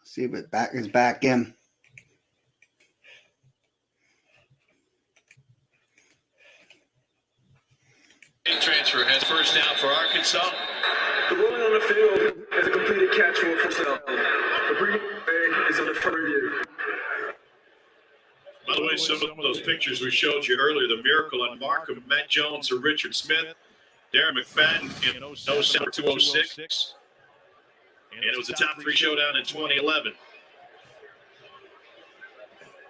See if it is back in. Transfer has first down for Arkansas. The ruling on the field has a completed catch for first down. The Green Bay is under further review. By the way, some of those pictures we showed you earlier, the miracle on Markham, Matt Jones or Richard Smith, Darren McFadden in 07 or 206. And it was the top 3 showdown in 2011.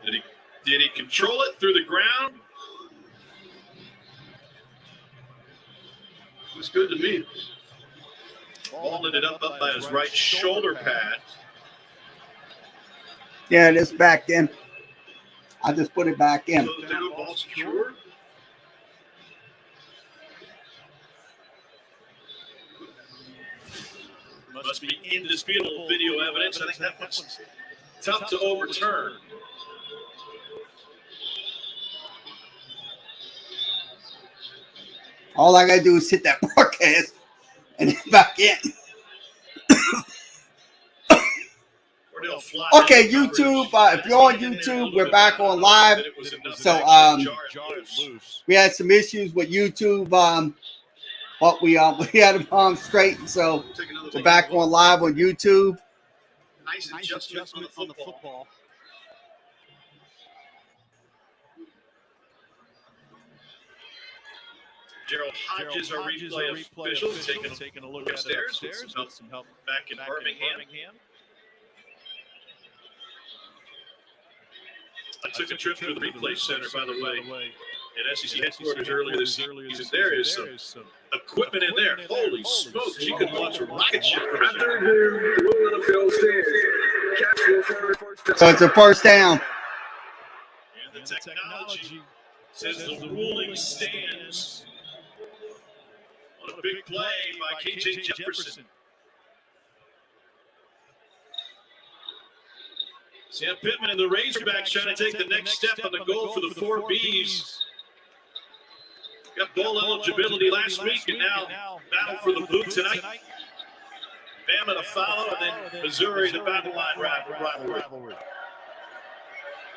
Did he control it through the ground? It was good to me. Ball ended up by his right shoulder pad. Yeah, it is back in. I just put it back in. So the ball secure. Must be indisputable video evidence. I think that one's tough to overturn. All I gotta do is hit that broadcast and it's back in. Okay, YouTube. If you're on YouTube, we're back on live. So we had some issues with YouTube, but we had them straightened. So we're back on live on YouTube. Nice adjustment on the football. Gerald Hodges, our replay official, taking a look upstairs with some help back in Birmingham. I took a trip to the replay center, by the way, at SEC headquarters earlier this season. There is some equipment in there. Holy smokes, you can watch a rocket ship. So it's a first down. And the technology says the ruling stands on a big play by KJ Jefferson. Sam Pittman and the Razorbacks trying to take the next step on the goal for the 4 Bs. Got bowl eligibility last week and now battle for the boot tonight. Bama to follow and then Missouri the battle line rivalry.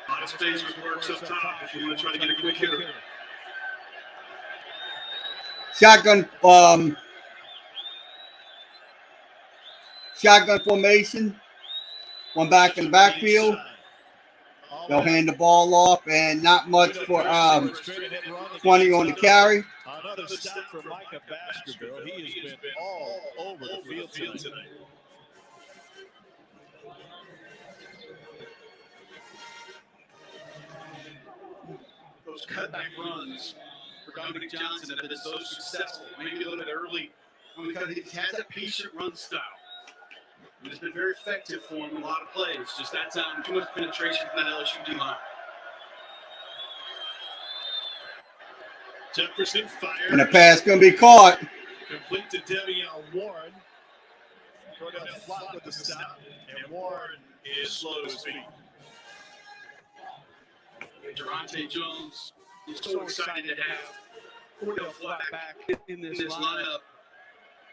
A lot of space works up top if you want to try to get a quick hitter. Shotgun formation. One back in the backfield. They'll hand the ball off, and not much for 20 on the carry. Another stop for Micah Baskerville. He has been all over the field tonight. Those cutback runs for Dominic Johnson have been so successful. Maybe a little bit early because he has that patient run style. It's been very effective for him in a lot of plays. Just that time, too much penetration from that LSU D-line. Jefferson fires. And the pass going to be caught. Complete to Devion Warren. Cordell Flott with the stop. And Warren is slow to his feet. Durante Jones is so excited to have Cordell Flott back in this lineup.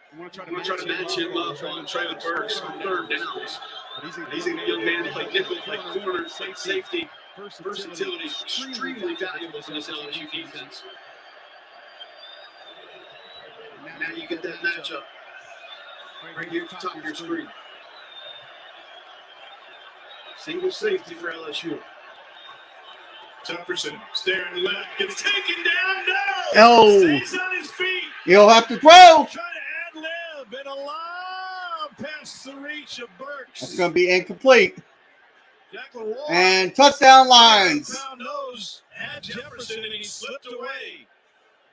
I want to try to match him up on Traylon Burks on third downs. He's a young man to play nickel, play corner, play safety. Versatility is extremely valuable for this LSU defense. Now you get that matchup right here at the top of your screen. Single safety for LSU. Jefferson staring left, gets taken down. No! Stays on his feet. He'll have to throw. Been a long past the reach of Burks. That's going to be incomplete. And touchdown lines. Nose had Jefferson and he slipped away.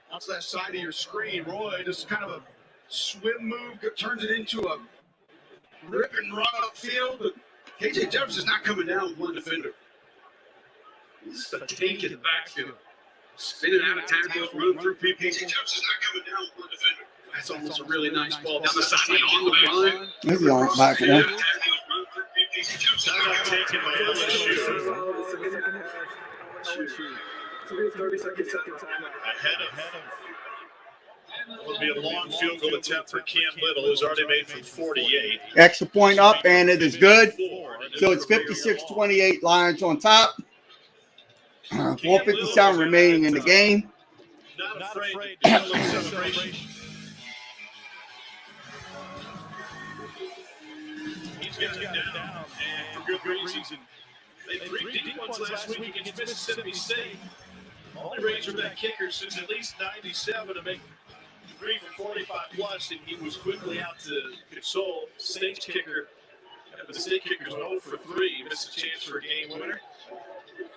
Off that side of your screen, Roy, just kind of a swim move, turns it into a rip and run upfield. But KJ Jefferson's not coming down with one defender. This is a tank in the backfield. Spinning out of tackles, running through people. KJ Jefferson's not coming down with one defender. That's almost a really nice ball down the sideline on the run. This is on back for them. Will be a long field goal attempt for Cam Little, who's already made from 48. Extra point up, and it is good. So it's 56-28 Lions on top. 4:57 remaining in the game. Not afraid to show a celebration. He's got it down, and for good reason. They had 3 deep ones last week against Mississippi State. Only Razorback kicker since at least 97 to make 3 for 45 plus, and he was quickly out to console State's kicker. But the State kicker's 0 for 3, missed a chance for a game winner.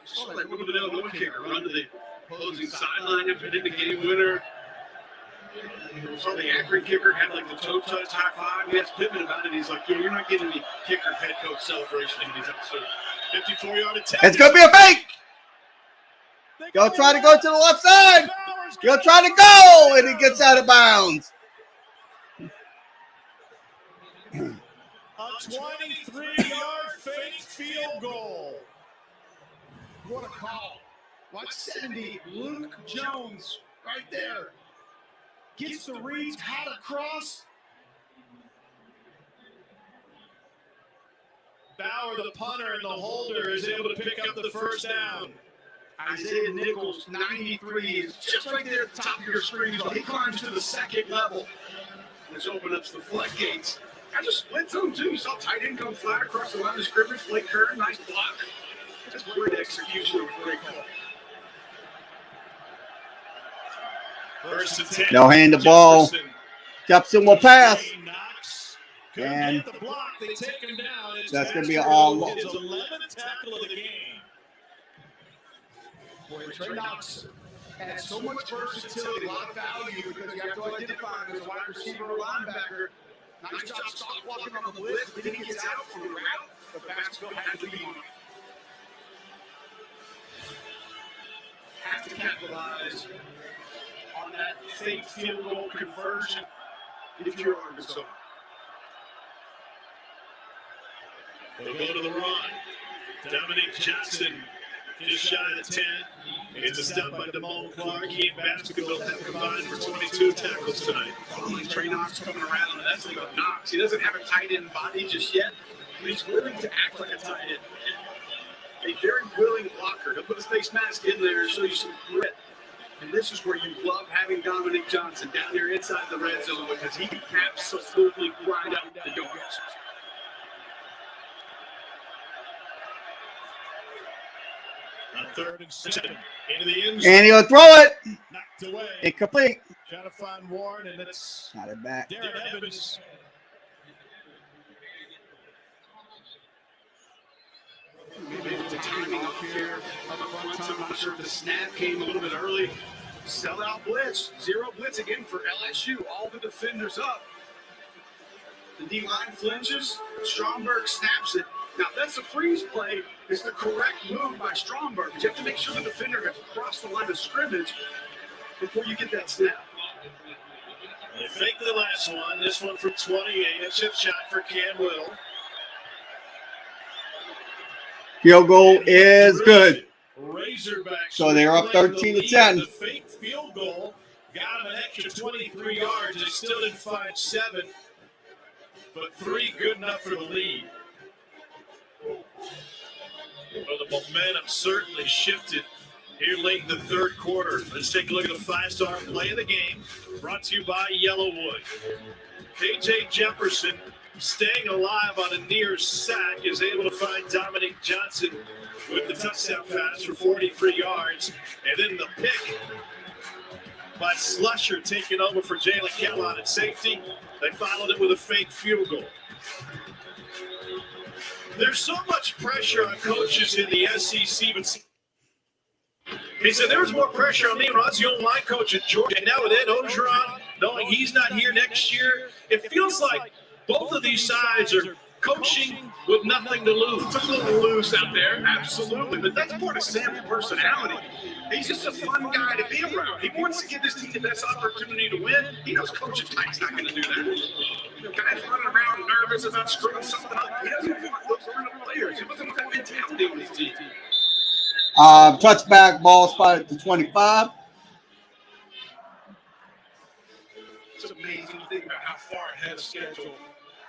Saw that little bit of Illinois kicker run to the opposing sideline after hitting the game winner. Saw the Akron kicker had like the toe touch high five. He asked Pittman about it. He's like, "Yeah, you're not getting any kicker head coach celebration in these episodes." 54-yard attempt. It's going to be a fake. Go try to go to the left side. Go try to go, and he gets out of bounds. A 23-yard fake field goal. What a call. Watch 70. Luke Jones right there. Gets the reads, caught across. Bauer, the punter, and the holder is able to pick up the first down. Isaiah Nichols, 93, is just right there at the top of your screen. He climbs to the second level. This opens up the floodgates. I just split zone, too. You saw tight end come flat across the line of scrimmage. Blake Kern, nice block. That's great execution of a great call. First and 10. They'll hand the ball. Jefferson will pass. And And the block. They take him down. It's that's going to be Baxter all. with his 11th tackle of the game. Boy, Trey Knox had so much versatility, a lot of value because you have to identify him as a wide receiver or linebacker. Nice job stop walking on the blitz, but then he gets out from the route, but Baskerville had to be on. Have to capitalize on that fake field goal conversion if you're Arkansas. They'll go to the run. Dominic Johnson just shy of the 10. It's a stop by Damone Clark. He and Baskerville have combined for 22 tackles tonight. Following Trey Knox coming around, and that's the thing about Knox. He doesn't have a tight end body just yet, but he's willing to act like a tight end. A very willing blocker. He'll put his face mask in there and show you some grit. And this is where you love having Dominic Johnson down here inside the red zone because he can absolutely grind out the yards. On 3rd and 7. Into the end zone. And he'll throw it. Knocked away. Incomplete. Trying to find Warren, and it's Got it back. Darren Evans. Maybe it's a timing off here. Up front time, I'm not sure if the snap came a little bit early. Sellout blitz. 0 blitz again for LSU. All the defenders up. The D-line flinches. Stromberg snaps it. Now, that's a freeze play. It's the correct move by Stromberg. But you have to make sure the defender has crossed the line of scrimmage before you get that snap. They fake the last one. This one from 28. A chip shot for Cam Whittle. Field goal is good. Razorbacks. So they're up playing the 13 to lead. 10. The fake field goal got them an extra 23 yards. They still didn't find 7, but 3 good enough for the lead. Well, the momentum certainly shifted here late in the third quarter. Let's take a look at the 5-star play of the game, brought to you by Yellowwood. KJ Jefferson, staying alive on a near sack, is able to find Dominic Johnson with the touchdown pass for 43 yards. And then the pick by Slusher taking over for Jalen Kellogg at safety. They followed it with a fake field goal. There's so much pressure on coaches in the SEC, but he said there was more pressure on me when I was the O-line coach at Georgia. And now with Ed Ogeron, knowing he's not here next year, it feels like both of these sides are coaching with nothing to lose. It's a little loose out there, absolutely. But that's part of Sam's personality. He's just a fun guy to be around. He wants to give this team the best opportunity to win. He knows Coach Tyke's not going to do that. Guys running around nervous about screwing something up. He doesn't want those kind of players. He doesn't want that mentality on his team. Touchback ball spot at the 25. It's amazing to think about how far ahead of schedule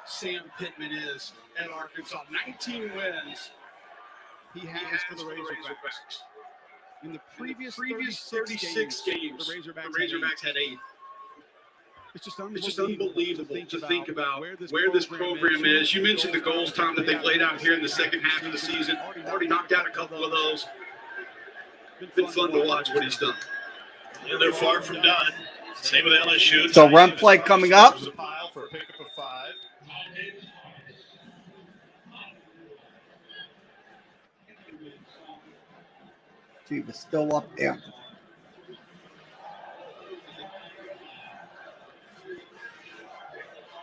Sam Pittman is. at Arkansas. 19 wins he has for the Razorbacks. In the previous 36 games, the Razorbacks had 8. It's just unbelievable to think about where this program is. You mentioned the goals, Tom, that they've laid out here in the second half of the season. Already knocked out a couple of those. Been fun to watch what he's done. And they're far from done. Same with LSU. So run play coming up. For a pickup of 5. He was still up there.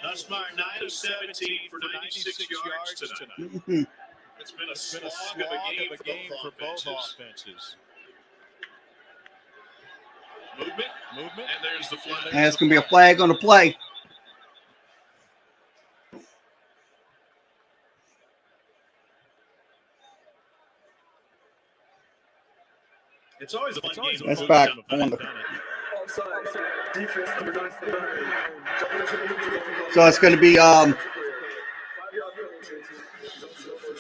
Nussmeier 9 of 17 for 96 yards tonight. Mhm. It's been a slog of a game for both offenses. Movement, and there's the flag. And it's going to be a flag on the play. It's always a fun game. That's back on the. Defense number 9. So it's going to be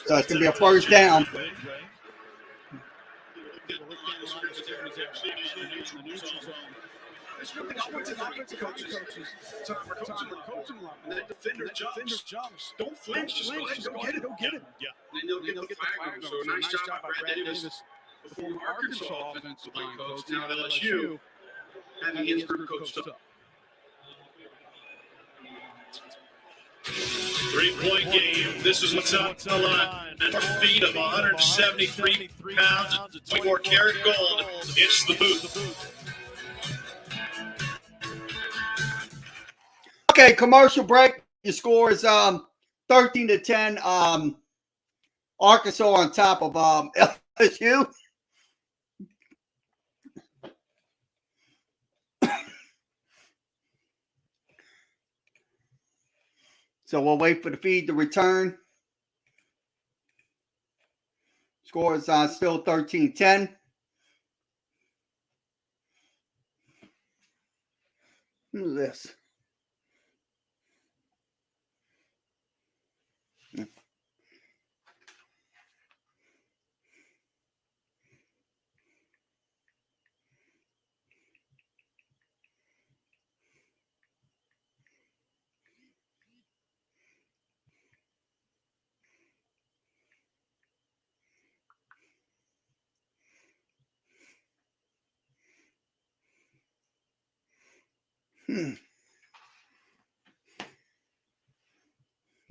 So it's going to be a first down. There's really offensive coaches. Tom, we're coaching a lot. The defender jumps. Don't flinch. Just go get it. Yeah. And they'll get the flag. So nice job by Brad Davis, the former Arkansas offensive line coach, now at LSU, having his group coached up. 3-point game. This is what's on the line. At feet of 173 pounds, 24-karat gold. It's the boot. Okay, commercial break. Your score is 13-10. Arkansas on top of LSU. So we'll wait for the feed to return. Score is still 13-10. Who's this?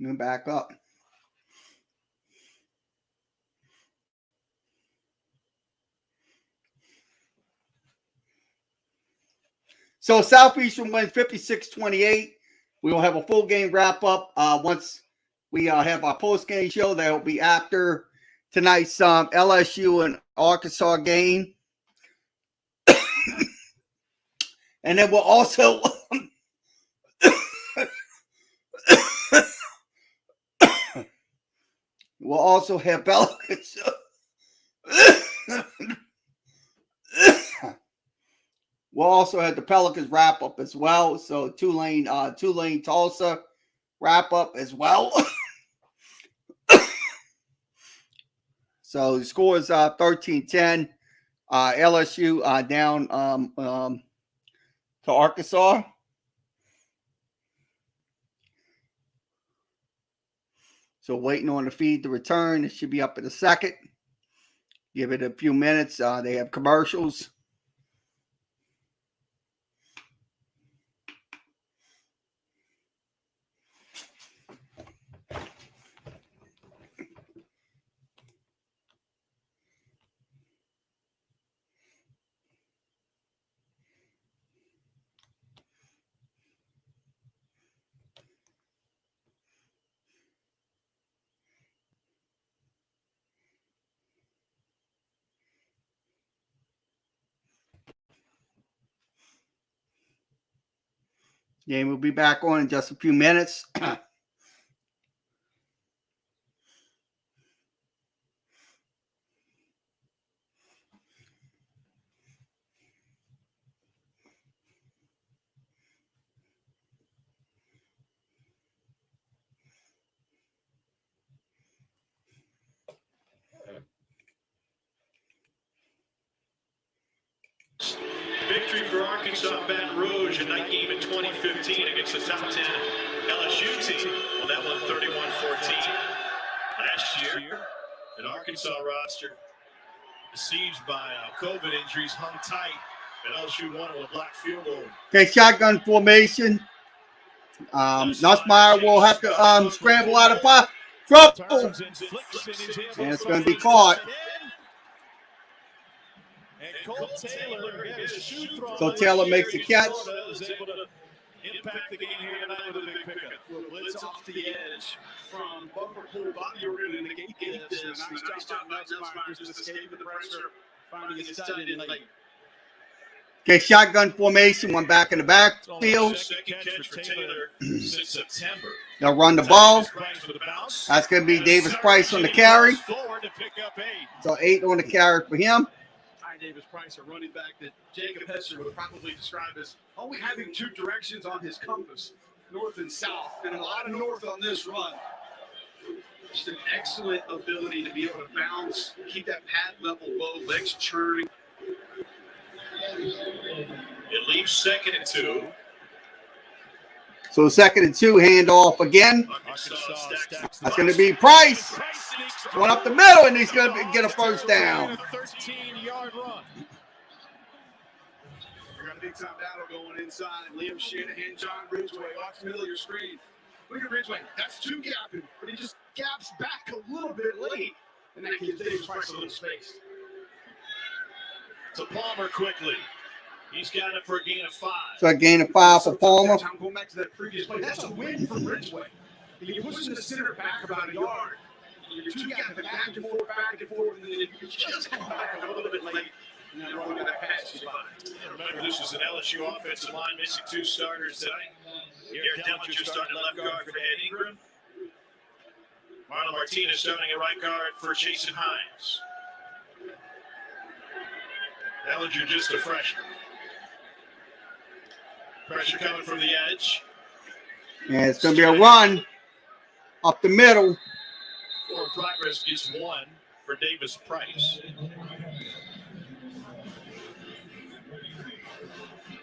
Move back up. So Southeastern wins 56-28. We will have a full game wrap up once we have our post game show. That will be after tonight's LSU and Arkansas game. And then we'll also have Pelicans. We'll also have the Pelicans wrap up as well. So Tulane Tulsa wrap up as well. So the score is 13-10. LSU down to Arkansas. So waiting on the feed to return. It should be up in a second. Give it a few minutes. They have commercials. Game will be back on in just a few minutes. Arkansas Baton Rouge, a night game in 2015 against the top 10 LSU team. Well, that won 31-14. Last year, an Arkansas roster besieged by COVID injuries hung tight, and LSU won with a blocked field goal. Okay, shotgun formation. Nussmeier will have to scramble out of trouble. And it's going to be caught. So Taylor makes the catch. Impact the game here tonight with a big pickup. Blitz off the edge from Butler pulled by. You were going to negate this. Nice job by Nussmeier just escaping the pressure, finding his tight end late. Okay, shotgun formation. One back in the backfield. Second catch for Taylor since September. They'll run the ball. That's going to be Davis Price on the carry. So 8 on the carry for him. Davis Price, a running back that Jacob Hesser would probably describe as only having 2 directions on his compass, north and south, and a lot of north on this run. Just an excellent ability to be able to bounce, keep that pad level low, legs churning. It leaves 2nd and 2. So 2nd and 2, handoff again. That's going to be Price. One up the middle, and he's going to get a first down. 13-yard run. We got a big time battle going inside. Liam Shanahan, John Ridgeway. Watch the middle of your screen. Look at Ridgeway. That's 2 gapping, but he just gaps back a little bit late, and that gives Davis Price a little space. To Palmer quickly. He's got it for a gain of 5. So a gain of 5 for Palmer. I'm going back to that previous play. That's a win for Ridgeway. You push the center back about a yard. You're 2 gapping back and forth, and then you just come back a little bit late. And then rolling that pass is fine. Remember, this is an LSU offensive line missing 2 starters tonight. Garrett Dellinger starting left guard for Ed Ingram. Marlon Martinez starting at right guard for Jason Hines. Dellinger just a freshman. Pressure coming from the edge. And it's going to be a run up the middle. Forward progress gets 1 for Davis Price.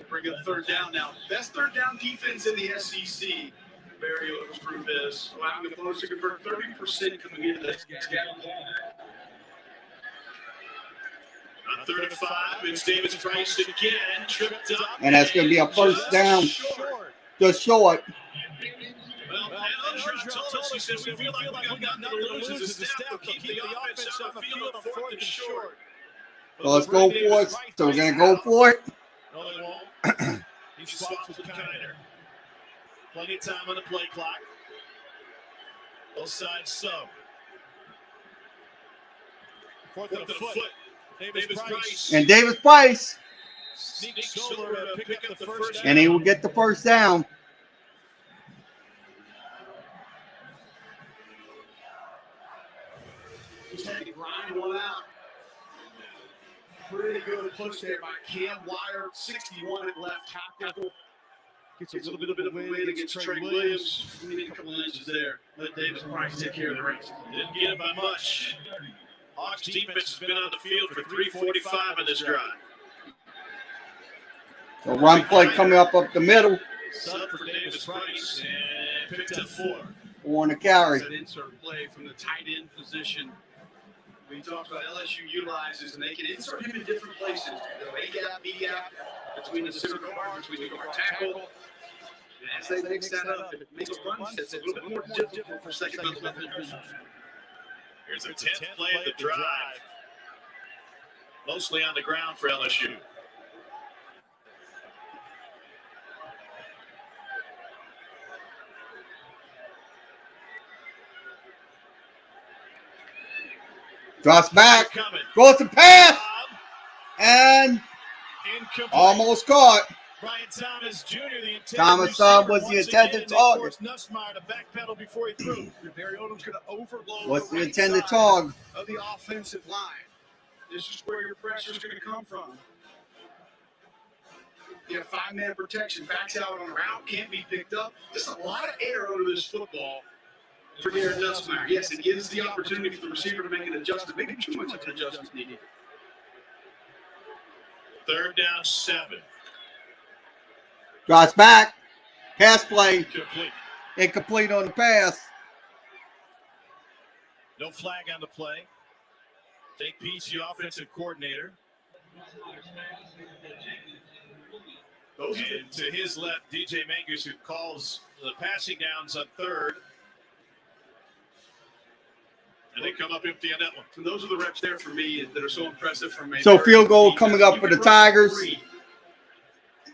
Bring up 3rd down now. Best 3rd down defense in the SEC. Barry Odom's group is allowing the Bulldogs to convert 30% coming into this game. On 3rd and 5, it's Davis Price again, tripped up. And that's going to be a first down. Just short. Well, Algernon told us, he said, we feel like we got nothing to lose as a step. We'll keep the offense on the field on 4th and short. So let's go for it. So we're going to go for it. No, they won't. He swaps with Kiner. Plenty of time on the play clock. Both sides sub. 4th and a foot. Davis Price. And Davis Price. Sneaks over to pick up the first down. And he will get the first down. Just had to grind one out. Pretty good push there by Cam Wire, 61 at left tackle. Gets a little bit of a win against Trey Williams. We need a couple of inches there. Let Davis Price take care of the race. Didn't get it by much. Hawks defense has been on the field for 3:45 in this drive. So run play coming up the middle. Sub for Davis Price and picked up 4. 4 on the carry. That insert play from the tight end position. We talked about LSU utilizes, and they can insert him in different places. A gap, B gap, between the center guard, between the guard tackle. And as they mix that up, it makes run sets a little bit more difficult for second level defenders. Here's a 10th play of the drive. Mostly on the ground for LSU. Drops back. Coming. Goes to pass. And Incomplete. almost caught. Brian Thomas Jr., the intended Thomas was the intended target. Nussmeier to backpedal before he threw. Barry Odom's going to overload What's the right intended side target? of the offensive line. This is where your pressure is going to come from. You have 5-man protection, backs out on a route, can't be picked up. Just a lot of air over this football for Garrett Nussmeier. Yes, it gives the opportunity for the receiver to make an adjustment. Maybe too much of an adjustment needed. 3rd down 7. Drops back. Pass play. Complete. Incomplete on the pass. No flag on the play. Take Peach, the offensive coordinator. And to his left, DJ Mangus, who calls the passing downs on third. And they come up empty on that one. So those are the reps there for me that are so impressive from me. So field goal coming up for the Tigers.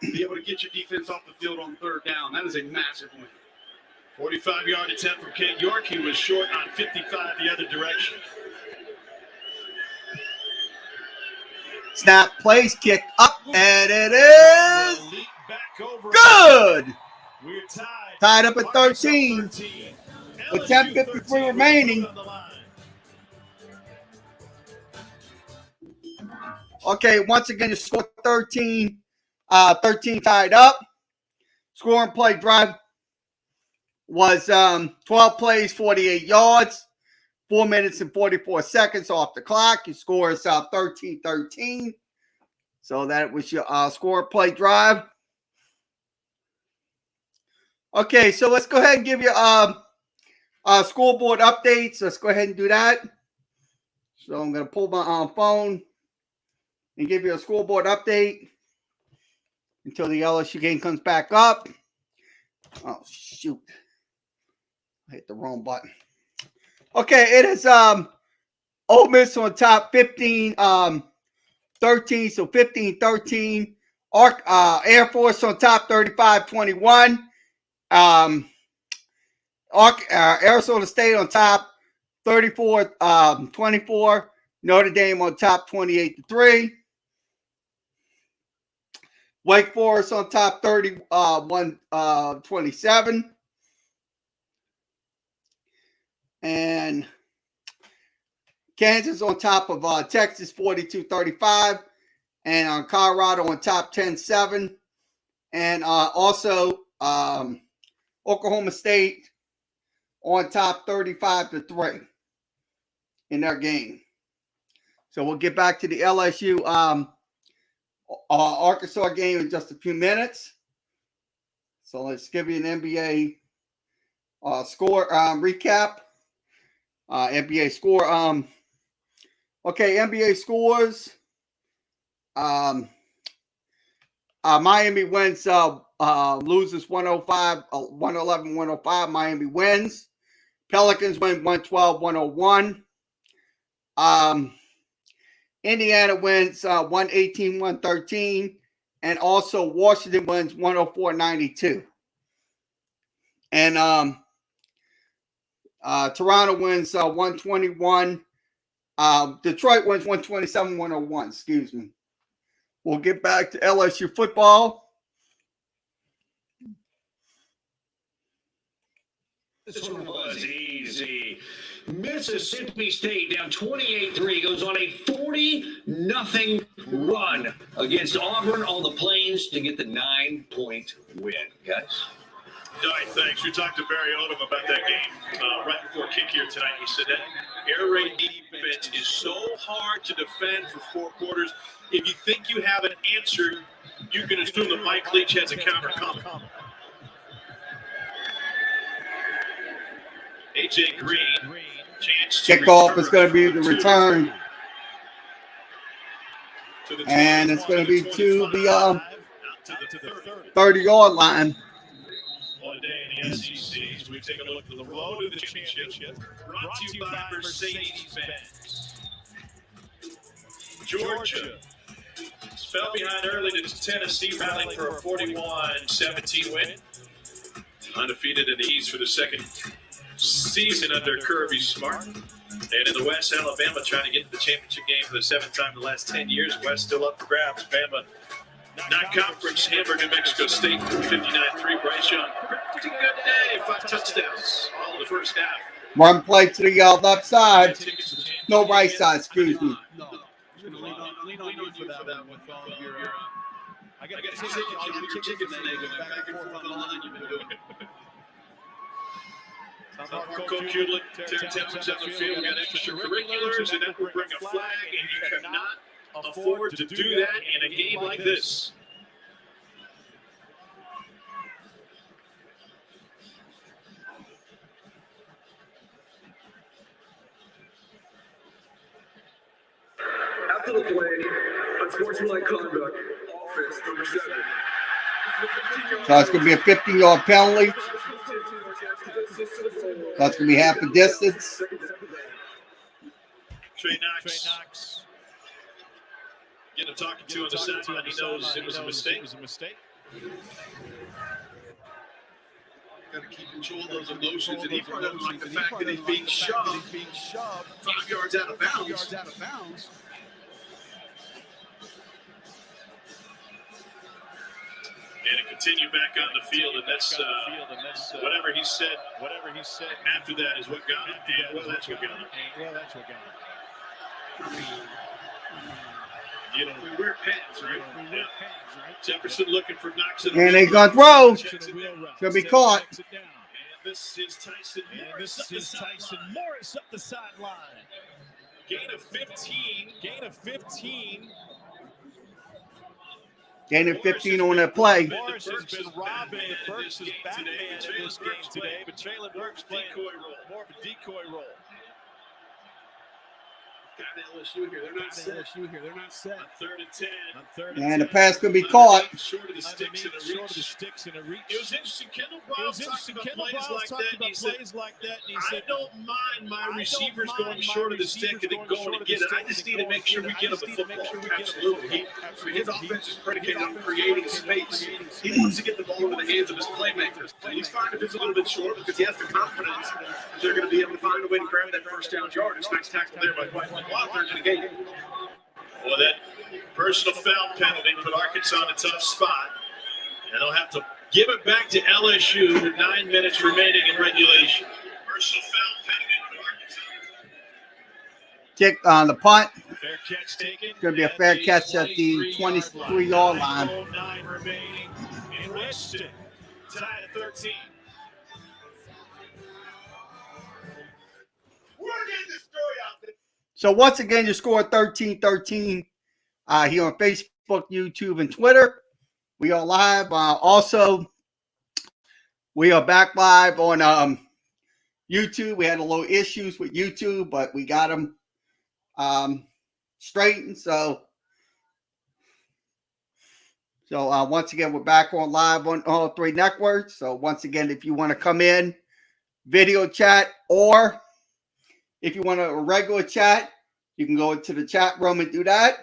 Be able to get your defense off the field on third down. That is a massive win. 45-yard attempt from Kent York. He was short on 55 the other direction. Snap, plays, kick up, and it is good. We're Tied up at 13 with 10:53 remaining. Okay, once again, the score 13. 13 tied up. Scoring play drive was 12 plays, 48 yards, 4 minutes and 44 seconds off the clock. Your score is 13-13. So that was your score play drive. Okay, so let's go ahead and give you scoreboard updates. Let's go ahead and do that. So I'm going to pull my phone and give you a scoreboard update until the LSU game comes back up. Oh, shoot. I hit the wrong button. Okay, it is Ole Miss on top 15-13, so 15-13. Air Force on top 35-21. Arizona State on top 34-24. Notre Dame on top 28-3. Wake Forest on top 31-27. And Kansas on top of Texas 42-35. And Colorado on top 10-7. And also Oklahoma State on top 35-3 in their game. So we'll get back to the LSU Arkansas game in just a few minutes. So let's give you an NBA score recap. NBA score. Okay, NBA scores. Miami wins, loses 111-105. Miami wins. Pelicans win 112-101. Indiana wins 118-113. And also Washington wins 104-92. And Toronto wins 121. Detroit wins 127-101. Excuse me. We'll get back to LSU football. This one was easy. Mississippi State down 28-3 goes on a 40-0 run against Auburn on the Plains to get the 9-point win, guys. All right, thanks. We talked to Barry Odom about that game right before kick here tonight. He said that air raid defense is so hard to defend for 4 quarters. If you think you have an answer, you can assume that Mike Leach has a counter coming. AJ Green, chance to kickoff is going to be the return. And it's going to be to the 30-yard line. One day in the SEC, so we take a look at the road to the championship. Brought to you by Mercedes-Benz. Georgia fell behind early to Tennessee, rallying for a 41-17 win. Undefeated in the East for the second season under Kirby Smart. And in the West, Alabama trying to get to the championship game for the 7th time in the last 10 years. West still up for grabs. Bama, non-conference, hammered New Mexico State 59-3. Bryce Young, pretty good day, 5 touchdowns all in the first half. Run play to the left side. No, right side, excuse me. No. Lean on you for that one with all of your I got to say all your chickens and eggs back and forth on the line you've been doing. Coach Hewlett, Terry Townsend's on the field. We got extracurriculars, and that will bring a flag, and you cannot afford to do that in a game like this. After the play, unsportsmanlike conduct, offense number 7. So it's going to be a 15-yard penalty. That's going to be half the distance. Trey Knox getting a talking to on the sideline. He knows it was a mistake. Got to keep control of those emotions, and he brought up like the fact that he's being shoved 5 yards out of bounds. And it continued back on the field, and that's whatever he said. After that is what got him. And that's what got him. You know, We wear pants, right? yeah. Jefferson looking for Knox. And they're going to throw. It's going to be caught. And this is Tyson Morris up the sideline. Gain of 15. Gain of 15 on that play. Morris has been robbing Burks' Batman in this game today, but Traylon Burks playing more of a decoy role. Got LSU here. They're not set. On 3rd and 10. And the pass could be caught. Short of the sticks in a reach. It was interesting. Kendall Brown talked about plays like that, and he said, I don't mind my receivers going short of the stick and then going to get it. I just need to make sure we get him the football. Absolutely. His offense is predicated on creating space. He wants to get the ball into the hands of his playmakers. And he's fine if it's a little bit short because he has the confidence that they're going to be able to find a way to grab that first down yard. It's nice tackle there by Dwight Waller in the game. Well, that personal foul penalty put Arkansas in a tough spot. And they'll have to give it back to LSU with 9 minutes remaining in regulation. Personal foul penalty put Arkansas. Kick on the punt. Fair catch taken. It's going to be a fair catch at the 23-yard line. 9 remaining in Weston. Tied at 13. We're getting the story out there. So once again, you scored 13-13 here on Facebook, YouTube, and Twitter. We are live. Also, we are back live on YouTube. We had a little issues with YouTube, but we got them straightened. So once again, we're back on live on all 3 networks. So once again, if you want to come in, video chat, or if you want a regular chat, you can go into the chat room and do that.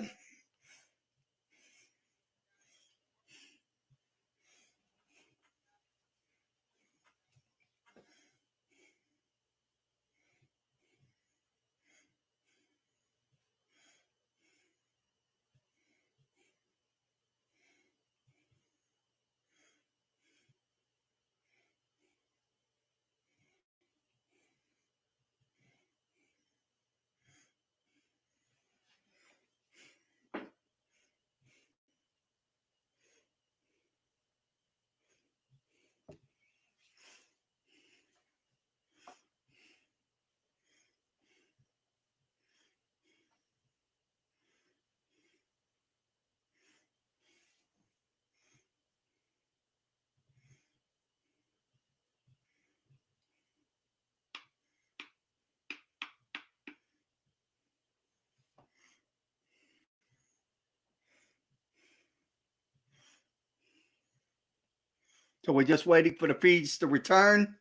So we're just waiting for the feeds to return.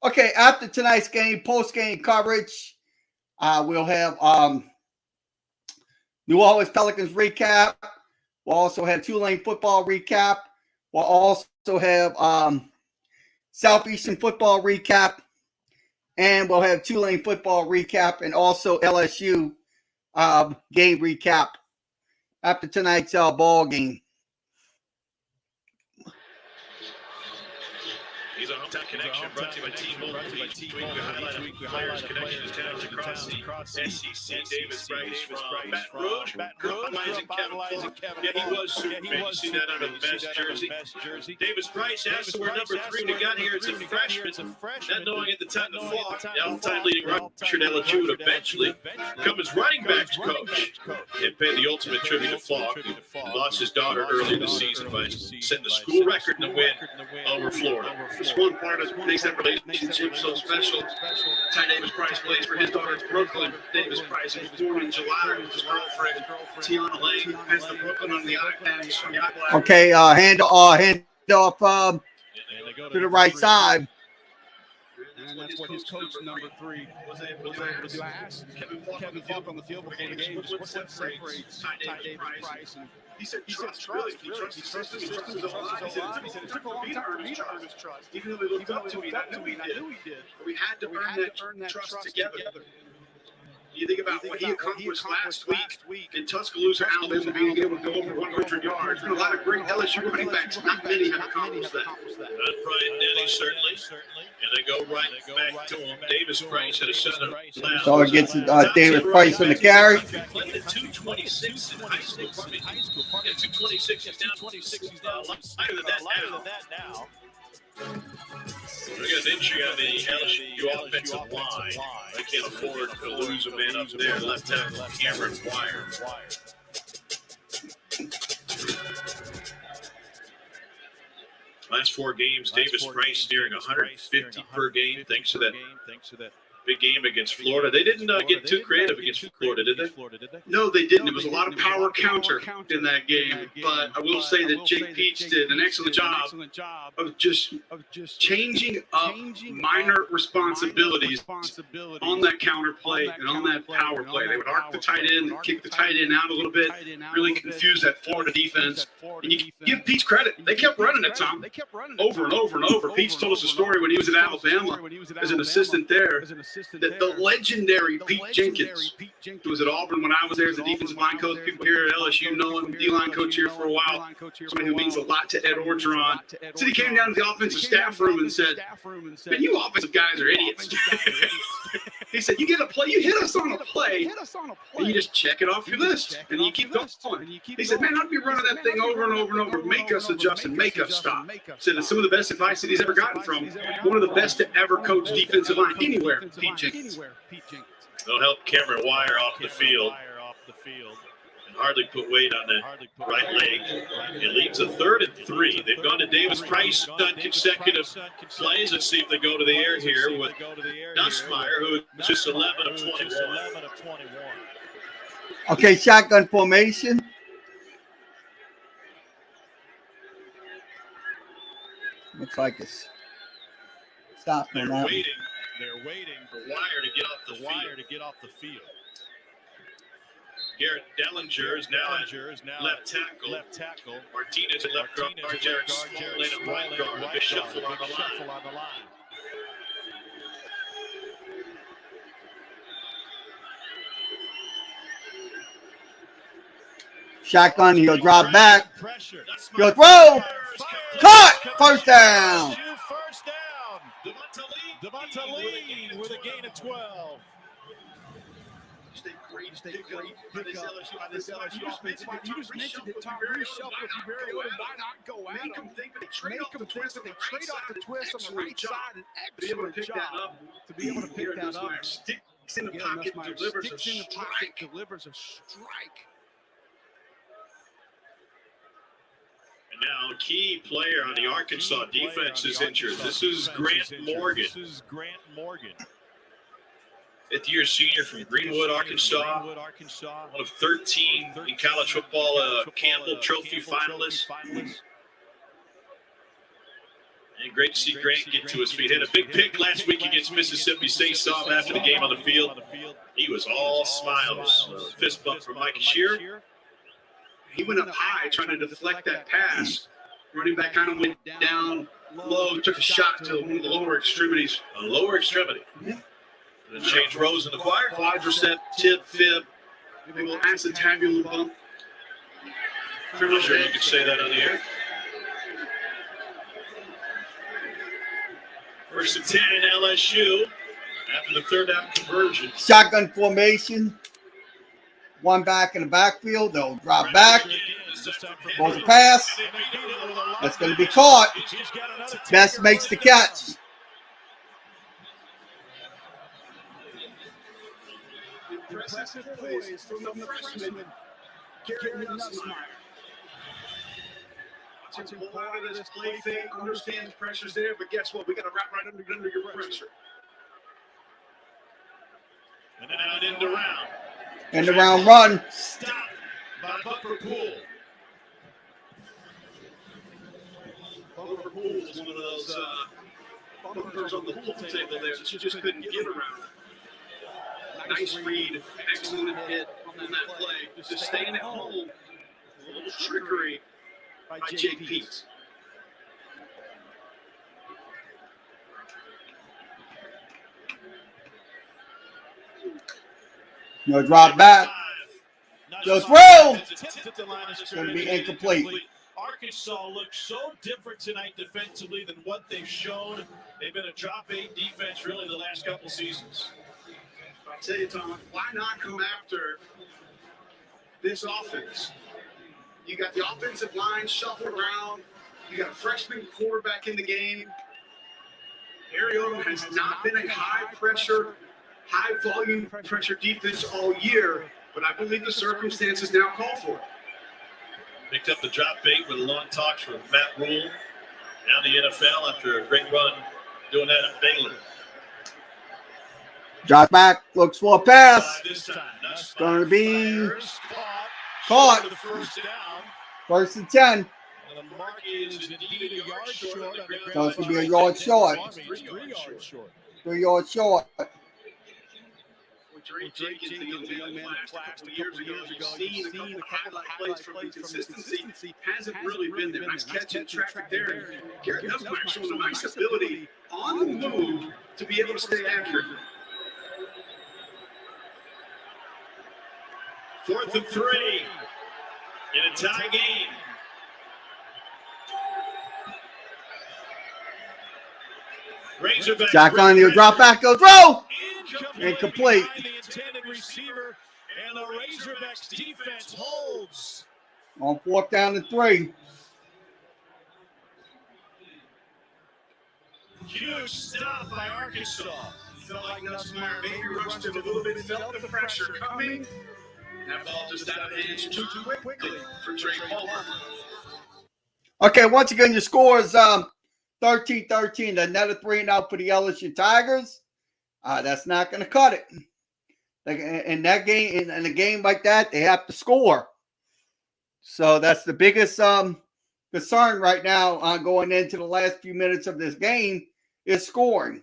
Okay, after tonight's game, post-game coverage, we'll have New Orleans Pelicans recap. We'll also have Tulane football recap. We'll also have Southeastern football recap. And we'll have Tulane football recap and also LSU game recap after tonight's ball game. He's a hometown connection brought to you by T-Mobile. Each week we highlight a player's connection to towns across the SEC. Davis Price from Baton Rouge. Kevin. Yeah, he was Superman. You see that under the best jersey. Davis Price has to wear number 3 to get here as a freshman. Not knowing at the time the fall, the all-time leading rusher at LSU would eventually become his running backs coach and pay the ultimate tribute to Falk. He lost his daughter early in the season by setting the school record in the win over Florida. Just one part of makes that relationship so special. Ty Davis Price plays for his daughter Brooklyn Davis Price, who was born in July with his girlfriend Tiana Lane. Has the Brooklyn on the iPad. On the iPad. Okay, hand off to the right side. And that's what his coach, number 3, was able to do. I asked Kevin Falk on the field before the game, just what separates Ty Davis Price. And he said, trust. He trusts his system. He trusts his own line. He said, it took a long time for me to earn his trust. Even though he looked up to me, I knew he did. But we had to earn that trust together. You think about what he accomplished last week in Tuscaloosa, Alabama, being able to go over 100 yards. There's been a lot of great LSU running backs. Not many have accomplished that. Brian Denny, certainly. And they go right back to him. Davis Price at a center. So it gets Davis Price on the carry. Played at 226 in high school. Yeah, 226 is down 26. He's down lighter than that now. We got an injury on the LSU offensive line. They can't afford to lose a man up there. Left tackle Cameron Wire. Last 4 games, Davis Price nearing 150 per game, thanks to that big game against Florida. They didn't get too creative against Florida, did they? No, they didn't. It was a lot of power counter in that game. But I will say that Jake Peach did an excellent job of just changing up minor responsibilities on that counter play and on that power play. They would arc the tight end, kick the tight end out a little bit, really confuse that Florida defense. And you give Peach credit. They kept running it, Tom, over and over and over. Peach told us a story when he was at Alabama as an assistant there. That the legendary Pete Jenkins, who was at Auburn when I was there as a defensive line coach. People here at LSU know him, D-line coach here for a while. Somebody who means a lot to Ed Orgeron. So he came down to the offensive staff room and said, "Man, you offensive guys are idiots." He said, "You get a play, you hit us on a play, and you just check it off your list, and you keep going." He said, "Man, I'd be running that thing over and over and over, make us adjust and make us stop." Said it's some of the best advice that he's ever gotten from one of the best to ever coach defensive line anywhere, Pete Jenkins. They'll help Cameron Wire off the field. And hardly put weight on that right leg. It leaves a 3rd and 3. They've gone to Davis Price on consecutive plays. Let's see if they go to the air here with Nussmeier, who is just 11 of 21. Okay, shotgun formation. Looks like it's stopped on that. They're waiting for Wire to get off the field. Garrett Dellinger is now at left tackle. Martinez at left guard. Jared Small at right guard. A shuffle on the line. Shotgun, he'll drop back. He'll throw. Caught. First down. Devonta Lee with a gain of 12. Stay great. This LSU offense. You just mentioned it, Tom. Reshuffle if you very well might not go at them. Make them think that they trade off the twist on the right side. An excellent job to be able to pick that up. Sticks in the pocket, delivers a strike. And now, key player on the Arkansas defense is injured. This is Grant Morgan. Fifth-year senior from Greenwood, Arkansas. One of 13 in college football Campbell Trophy finalists. And great to see Grant get to his feet. Had a big pick last week against Mississippi State. Saw him after the game on the field. He was all smiles. Fist bump from Mike Shear. He went up high trying to deflect that pass. Running back kind of went down low, took a shot to one of the lower extremities. A lower extremity. And change rows in the choir. Quadricep, tib, fib, maybe a little acetabular bump. I'm not sure you could say that on the air. First and 10 LSU after the third down conversion. Shotgun formation. One back in the backfield. They'll drop back. Goes a pass. That's going to be caught. Best makes the catch. Impressive poise from the freshman, Garrett Nussmeier. to pull out of this play fake, understands pressure's there, but guess what? We got to wrap right under your pressure. And then out into round. End the round run. Stop by Bumper Pool. Bumper Pool is one of those bumpers on the pool table there that you just couldn't get around. Nice read, excellent hit on that play. Just staying at home. A little trickery by Jake Peets. No drop back. Go through. It's going to be incomplete. Arkansas looks so different tonight defensively than what they've shown. They've been a drop 8 defense really the last couple seasons. I'll tell you, Tom, why not come after this offense? You got the offensive line shuffled around. You got a freshman quarterback in the game. Mariota has not been a high-pressure, high-volume pressure defense all year, but I believe the circumstances now call for it. Picked up the drop 8 with long talks with Matt Rule. Now the NFL after a great run doing that at Baylor. Drop back. Looks for a pass. This time, It's going to be caught. caught. For the first down. First and 10. And the mark is indeed a yard short. So it's going to be a yard short. 3 yards short. 3 yards short. Drake Jenkins, the young man that flashed a couple years ago, you've seen a couple of highlights from the consistency hasn't really been there. Nice catch in traffic there. Garrett Nussmeier showing a nice ability on the move to be able to stay accurate. 4th and 3 in a tie game. Razorback. Jack on your drop back. Go throw. Incomplete. The intended receiver, and the Razorbacks defense holds. On 4th down and 3. Huge stop by Arkansas. Felt like Nussmeier maybe rushed him a little bit, felt the pressure coming. That ball just out of hands too quickly for Drake Palmer. Okay, once again, your score is 13-13. Another 3-0 for the LSU Tigers. That's not going to cut it. In that game, in a game like that, they have to score. So that's the biggest concern right now going into the last few minutes of this game is scoring.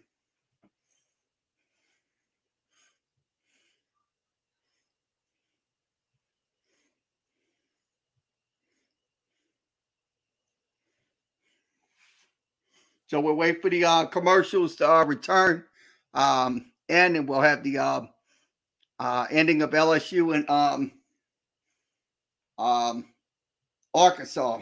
So we'll wait for the commercials to return. And then we'll have the ending of LSU and Arkansas.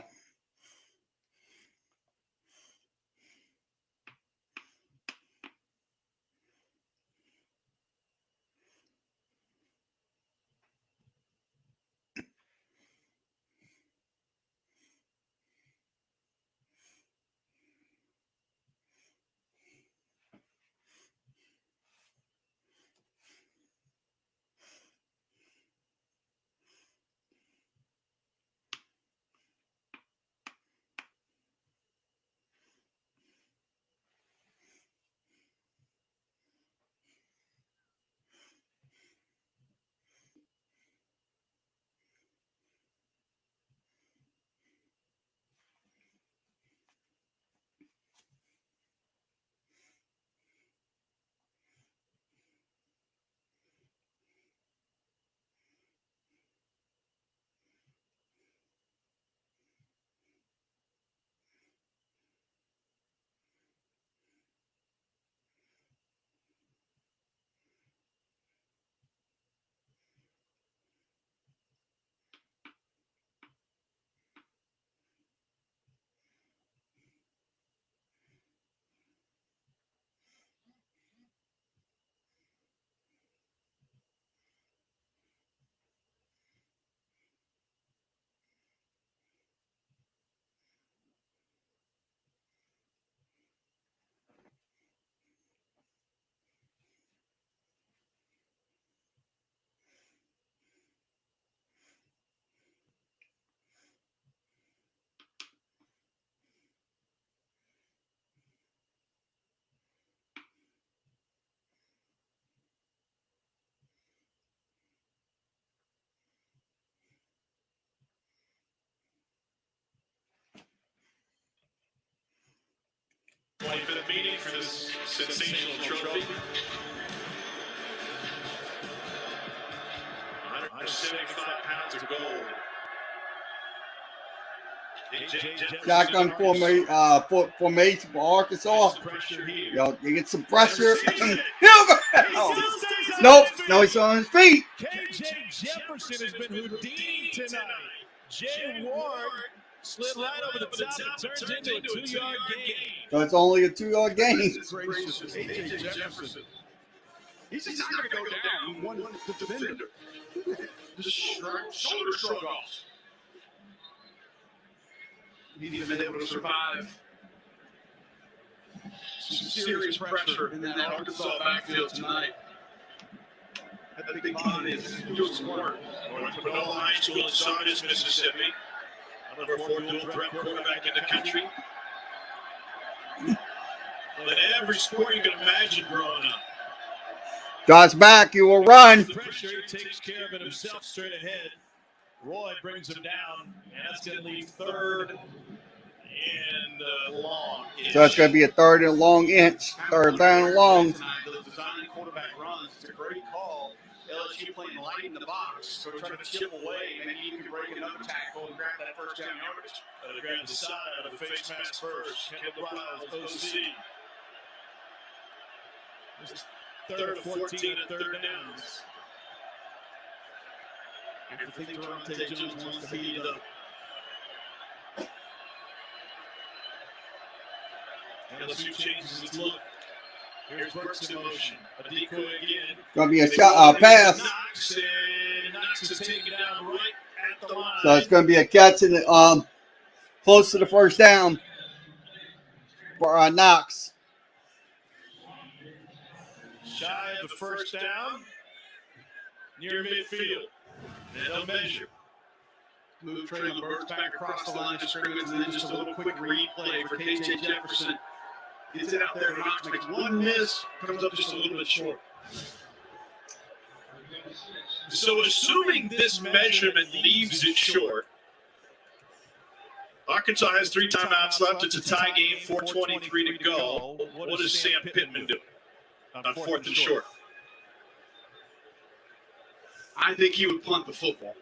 25th meeting for this sensational trophy. 175 pounds of gold. Shotgun formation for Arkansas. Yo, you get some pressure. Nope, no, he's on his feet. KJ Jefferson has been Houdini tonight. Jay Ward slid right over the top and turned into a 2-yard gain. So it's only a 2-yard gain. KJ Jefferson. He's not going to go down. One defender. Just shoulder shrug off. He's been able to survive some serious pressure in that Arkansas backfield tonight. That big body is doing some work. Panola High School in Sardis, Mississippi. Number 4 dual threat quarterback in the country. But every sport you can imagine growing up. God's back, you will run. The pressure, he takes care of it himself straight ahead. Roy brings him down, and that's going to leave third and long. So it's going to be a 3rd and long inch. 3rd down and long. The design quarterback runs. It's a great call. LSU playing light in the box, so trying to chip away. Maybe you can break another tackle and grab that first down yardage. Grab the side of the face mask first. Kendall Briles, OC. Third 14 and 3rd downs. I think Deontay Jones wants to heat it up. LSU changes its look. Here's Burks in motion. A decoy again. Going to be a pass. Knox, and Knox is taken down right at the line. So it's going to be a catch in the, close to the first down for Knox. Shy of the first down. Near midfield. And they'll measure. Move Traylon Burks back across the line of scrimmage, and then just a little quick replay for KJ Jefferson. Gets it out there, Knox makes one miss, comes up just a little bit short. So assuming this measurement leaves it short, Arkansas has 3 timeouts left. It's a tie game, 4:23 to go. What does Sam Pittman do on 4th and short? I think he would punt the football.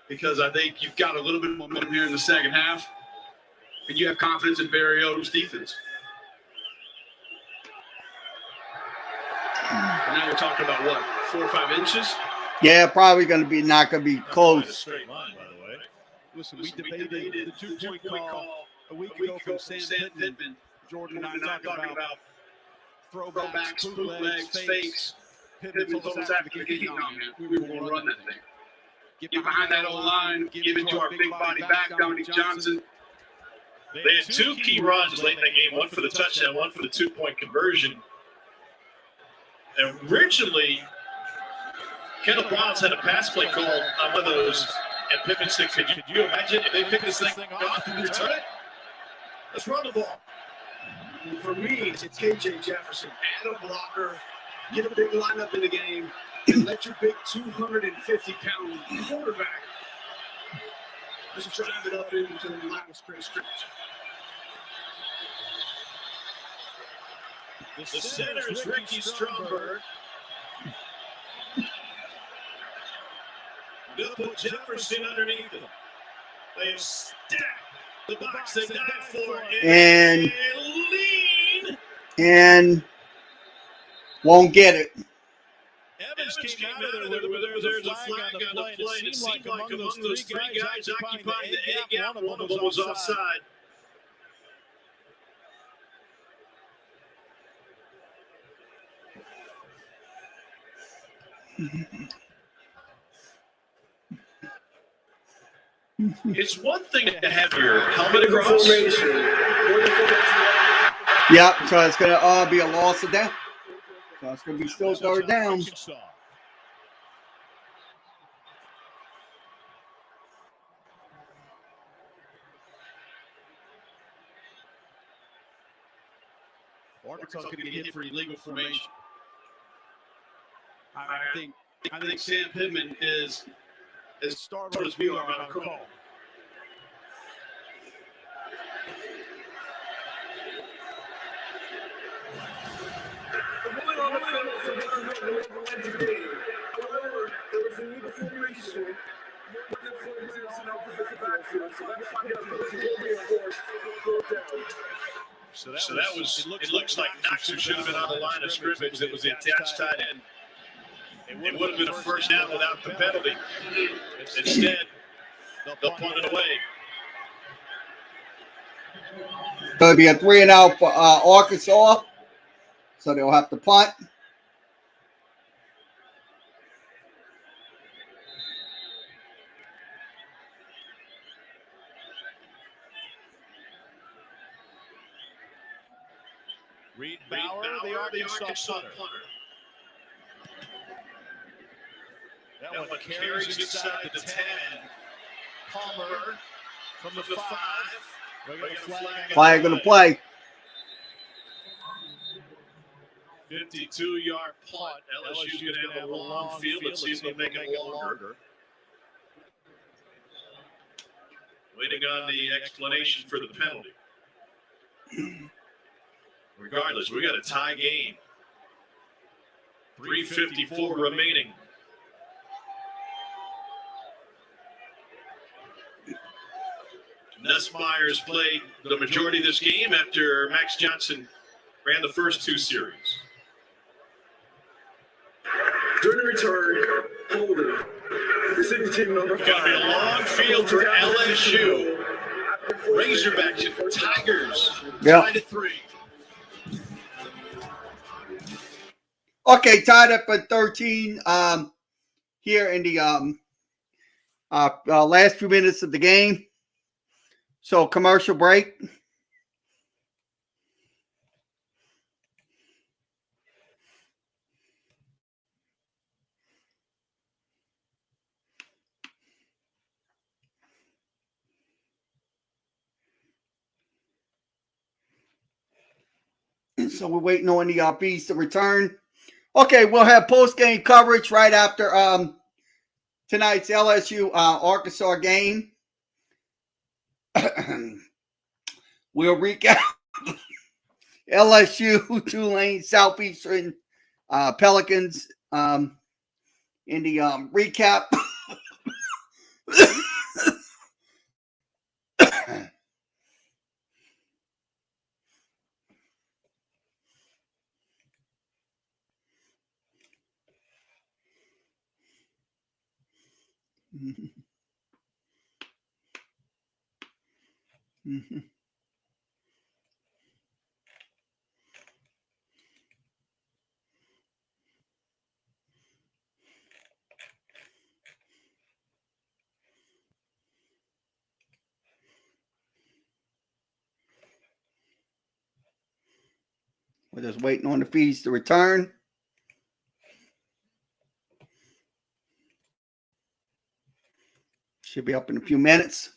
Because I think you've got a little bit of momentum here in the second half. And you have confidence in Barry Odom's defense. And now we're talking about what, 4 or 5 inches? Yeah, probably going to be not going to be close. Straight line, by the way. Listen, we debated the two-point call a week ago from Sam Pittman. Jordan and I talking about throwbacks, bootlegs, fakes. Pittman told us after the game, no, man, we were going to run that thing. Get behind that O-line, give it to our big body back, Dominique Johnson. They had 2 key runs late in the game, one for the touchdown, one for the 2-point conversion. And originally, Kendall Briles had a pass play called on one of those, and Pittman said, could you imagine if they pick this thing off and return it? Let's run the ball. For me, it's KJ Jefferson. Add a blocker, get a big lineup in the game, and let your big 250-pound quarterback just drive it up into the line of scrimmage. The center is Ricky Stromberg. They'll put Jefferson underneath him. They have stacked the box they died for And lean. And won't get it. Evans came out of there with there's a flag on the play. It seemed like among those 3 guys occupying the A gap, one of them was offside. It's one thing to have your helmet across. Yep, so it's going to be a loss of down. So it's going to be still 3rd down. Arkansas is going to get hit for illegal formation. I think Sam Pittman is as startled as we are about a call. So that was, it looks like Knoxer should have been on the line of scrimmage. That was the attached tight end. It would have been a first down without the penalty. Instead, they'll punt it away. So it'll be a 3-and-out for Arkansas. So they'll have to punt. Reed Bauer, the Arkansas punter. That one carries inside the 10. Palmer from the 5. Flag on the play. 52-yard punt. LSU's going to have a long field. Let's see if they'll make it longer. Waiting on the explanation for the penalty. Regardless, we got a tie game. 3:54 remaining. Nussmeier's played the majority of this game after Max Johnson ran the first 2 series. During the return, holding. Receiving team number 5. Got to be a long field for LSU. Razorbacks, Tigers, tied at 3. Okay, tied up at 13 here in the last few minutes of the game. So commercial break. So we're waiting on the bees to return. Okay, we'll have post-game coverage right after tonight's LSU Arkansas game. We'll recap LSU, Tulane, Southeastern Pelicans in the recap. Mm-hmm. We're just waiting on the feeds to return. Should be up in a few minutes.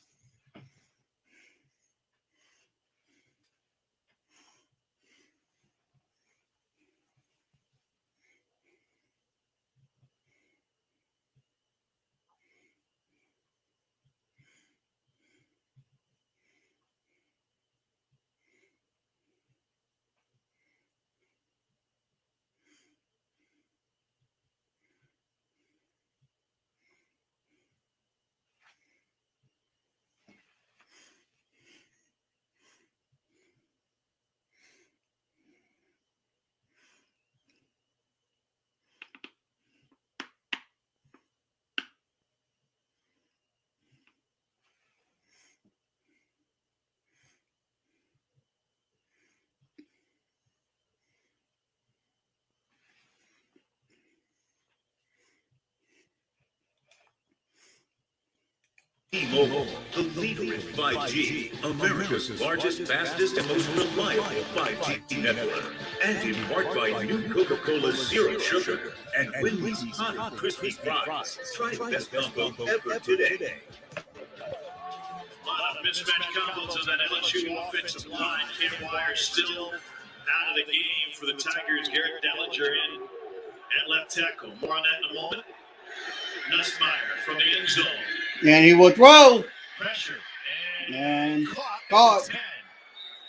T-Mobile, the leader in 5G, America's largest, fastest, and most reliable 5G network. And in part by new Coca-Cola Zero Sugar and Wendy's Hot Crispy Fries. Try the best combo ever today. A lot of mismatched combos of that LSU offensive line. Cam Wire still out of the game for the Tigers. Garrett Dellinger in at left tackle. More on that in a moment. Nussmeier from the end zone. And he will throw. Pressure. And caught.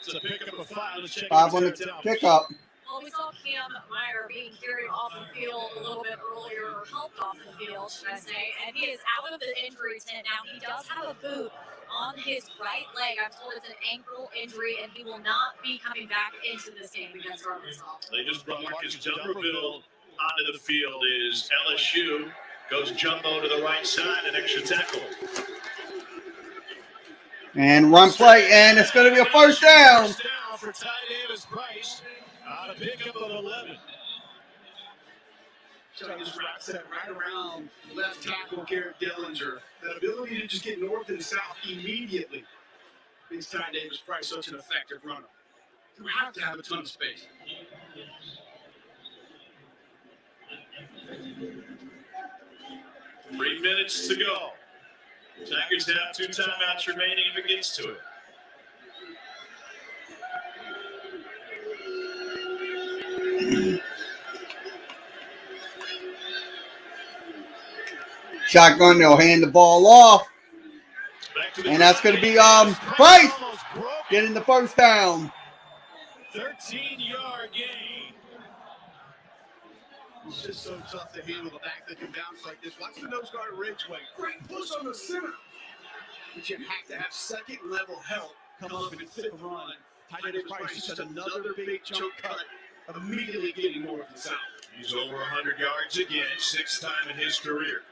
It's a pickup of 5. Let's check 5 on the pickup. Well, we saw Cam Meyer being carried off the field a little bit earlier, or helped off the field, should I say, and he is out of the injury tent now. He does have a boot on his right leg. I'm told it's an ankle injury, and he will not be coming back into this game against Arkansas. They just brought Marcus Dumberville onto the field. Is LSU goes jumbo to the right side, an extra tackle. And run play, and it's going to be a first down. First down for Ty Davis Price on a pickup of 11. So he just wraps that right around left tackle Garrett Dillinger. That ability to just get north and south immediately makes Ty Davis Price such an effective runner. You have to have a ton of space. Three minutes to go. Tigers have 2 timeouts remaining if it gets to it. Shotgun, they'll hand the ball off. And that's going to be Price getting the first down. 13-yard gain. It's just so tough to handle the back that can bounce like this. Watch the nose guard Ridgeway. Great push on the center. But you have to have second level help come up and fit the run. Ty Davis Price just another big jump cut, immediately getting north and south. He's over 100 yards again, 6th time in his career.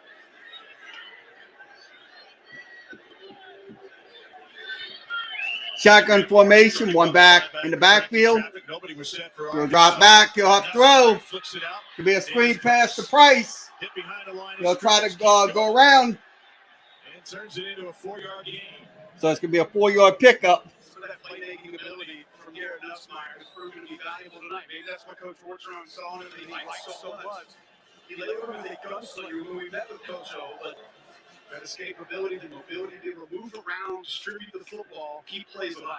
Shotgun formation, one back in the backfield. Nobody was set for He'll drop back, he'll have to throw. Flicks it out. It'll be a screen pass to Price. Hit behind the line. He'll try to go around. And turns it into a 4-yard gain. So it's going to be a 4-yard pickup. So that playmaking ability from Garrett Nussmeier has proven to be valuable tonight. Maybe that's what Coach Wartron saw in him. He likes so much. He labeled him as a gunslinger when we met with Coach O, but that escapability, the mobility to move around, distribute the football, keep plays alive.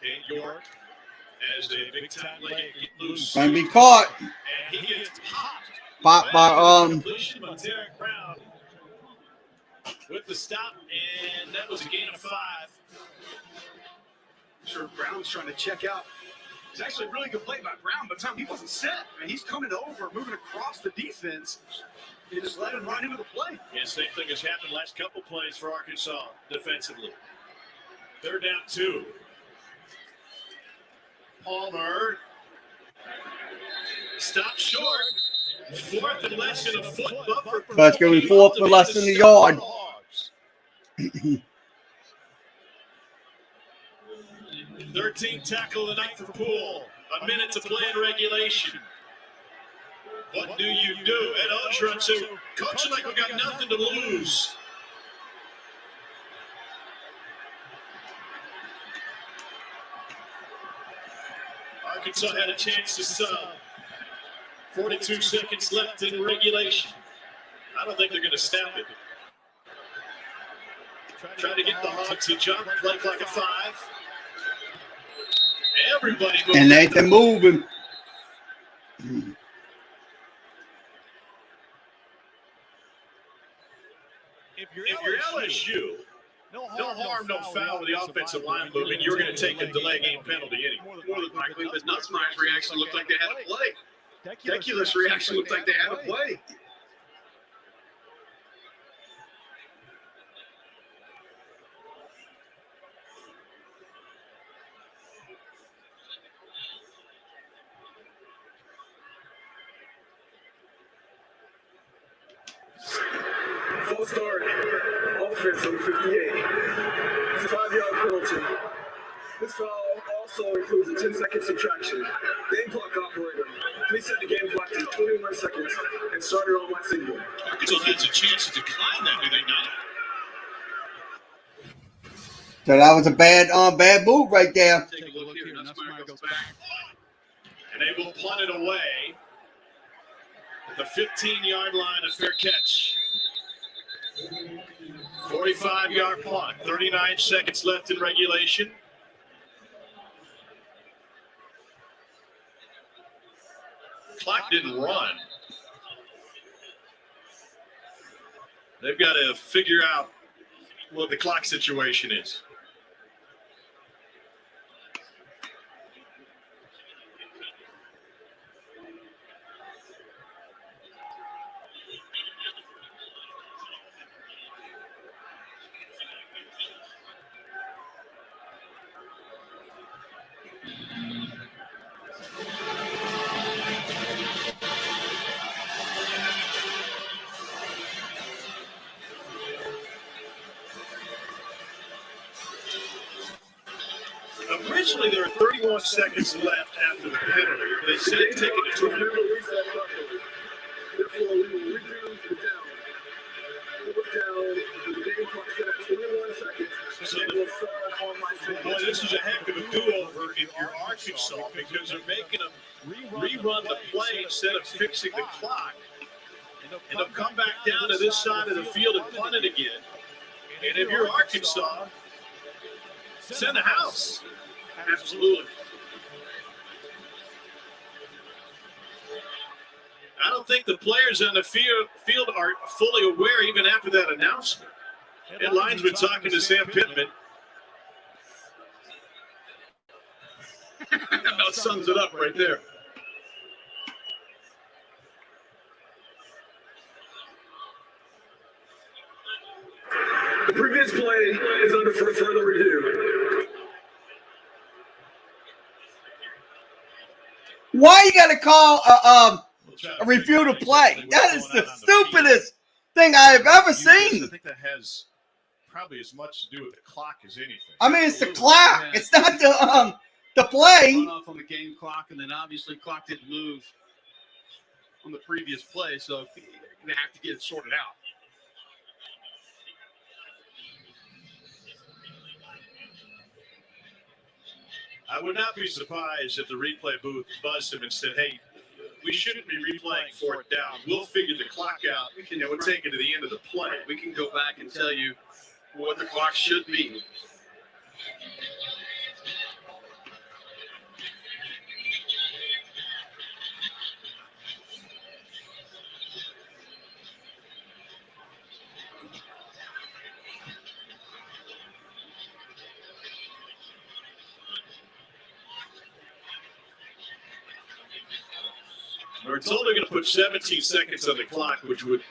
Kane York as a big-time leg get loose. Going to be caught. And he gets popped. Popped by Completion by Derek Brown with the stop, and that was a gain of 5. Sure, Brown's trying to check out. It's actually a really good play by Brown, but time he wasn't set. And he's coming over, moving across the defense. He just let him run into the play. Yeah, same thing has happened last couple plays for Arkansas defensively. 3rd down 2. Palmer stopped short. 4th and less than a foot buffer. That's going to be 4th and less than a yard. 13th tackle of the night for Poole. A minute to play in regulation. What do you do? Ed Orgeron said, Coach, like we got nothing to lose. Arkansas had a chance to sub. 42 seconds left in regulation. I don't think they're going to snap it. Trying to get the Hogs to jump, play like a 5. Everybody moving. And they're moving. If you're LSU, no harm, no foul with the offensive line moving. You're going to take a delay game penalty anyway. More than likely, but Nussmeier's reaction looked like they had a play. Deculus' reaction looked like they had a play. Full start. Offense on 58. It's a 5-yard penalty. This foul also includes a 10-second subtraction. Game clock operator. Please set the game clock to 21 seconds and start it on my signal. Arkansas has a chance to decline that, do they not? So that was a bad move right there. Take a look here. Nussmeier goes back. And they will punt it away at the 15-yard line, a fair catch. 45-yard punt, 39 seconds left in regulation. Clock didn't run. They've got to figure out what the clock situation is. Originally, there were 31 seconds left after the penalty. They said take it to 20. Therefore, we will redo the down. Fourth down, the game clock set at 21 seconds. So And we'll start on my second. Boy, this is a heck of a do-over if you're Arkansas because they're making them rerun the play instead of fixing the clock. And they'll come back down to this side of the field and punt it again. And if you're Arkansas, send the house. Absolutely. I don't think the players on the field are fully aware even after that announcement. Ed Linesman talking to Sam Pittman. That sums it up right there. The previous play is under for further review. Why you got to call a review to play? That is the stupidest thing I have ever seen. I think that has probably as much to do with the clock as anything. I mean, it's the clock. It's not the play. Run off on the game clock, and then obviously clock didn't move on the previous play, so you're going to have to get it sorted out. I would not be surprised if the replay booth buzzed him and said, hey, we shouldn't be replaying fourth down. We'll figure the clock out, and we'll take it to the end of the play. We can go back and tell you what the clock should be. We're told they're going to put 17 seconds on the clock, which would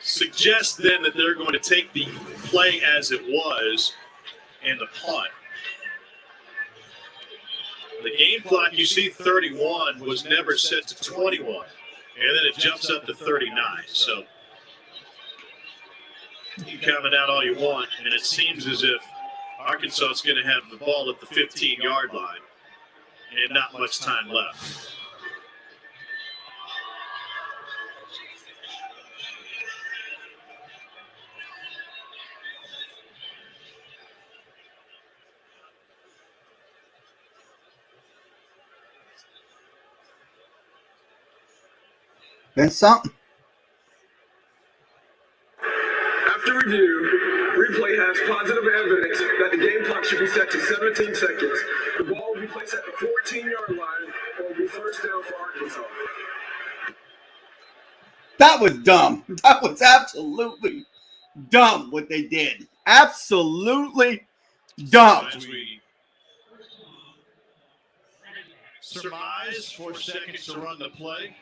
suggest then that they're going to take the play as it was and the punt. The game clock, you see 31 was never set to 21, and then it jumps up to 39. So you count it out all you want, and it seems as if Arkansas is going to have the ball at the 15-yard line and not much time left. Been something. After review, replay has positive evidence that the game clock should be set to 17 seconds. The ball will be placed at the 14-yard line or will be first down for Arkansas. That was dumb. That was absolutely dumb what they did. Absolutely dumb. As we surmise 4 seconds to run the play.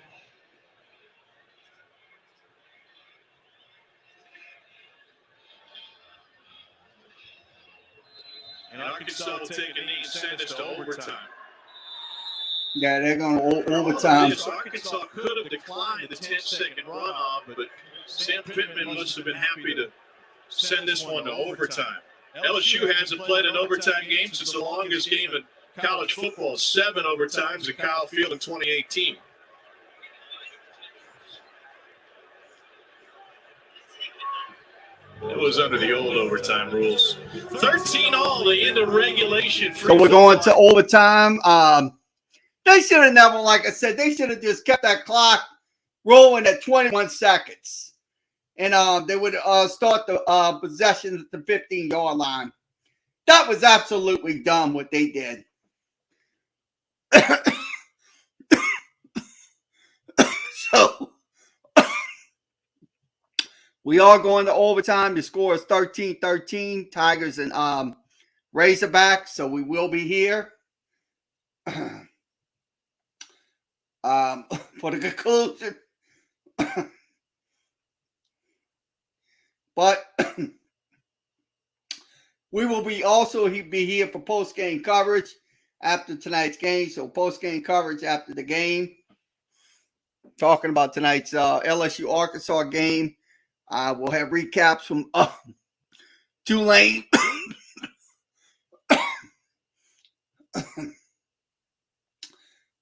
And Arkansas will take a knee and send us to overtime. Yeah, they're going to overtime. Arkansas could have declined the 10-second runoff, but Sam Pittman must have been happy to send this one to overtime. LSU hasn't played an overtime game since the longest game in college football, 7 overtimes at Kyle Field in 2018. It was under the old overtime rules. 13-all, the end of regulation. So we're going to overtime. They should have never, like I said, they should have just kept that clock rolling at 21 seconds. And they would start the possession at the 15-yard line. That was absolutely dumb what they did. So we are going to overtime. The score is 13-13. Tigers and Razorbacks. So we will be here for the conclusion. But we will be also be here for post-game coverage after tonight's game. So post-game coverage after the game. Talking about tonight's LSU-Arkansas game. We'll have recaps from Tulane.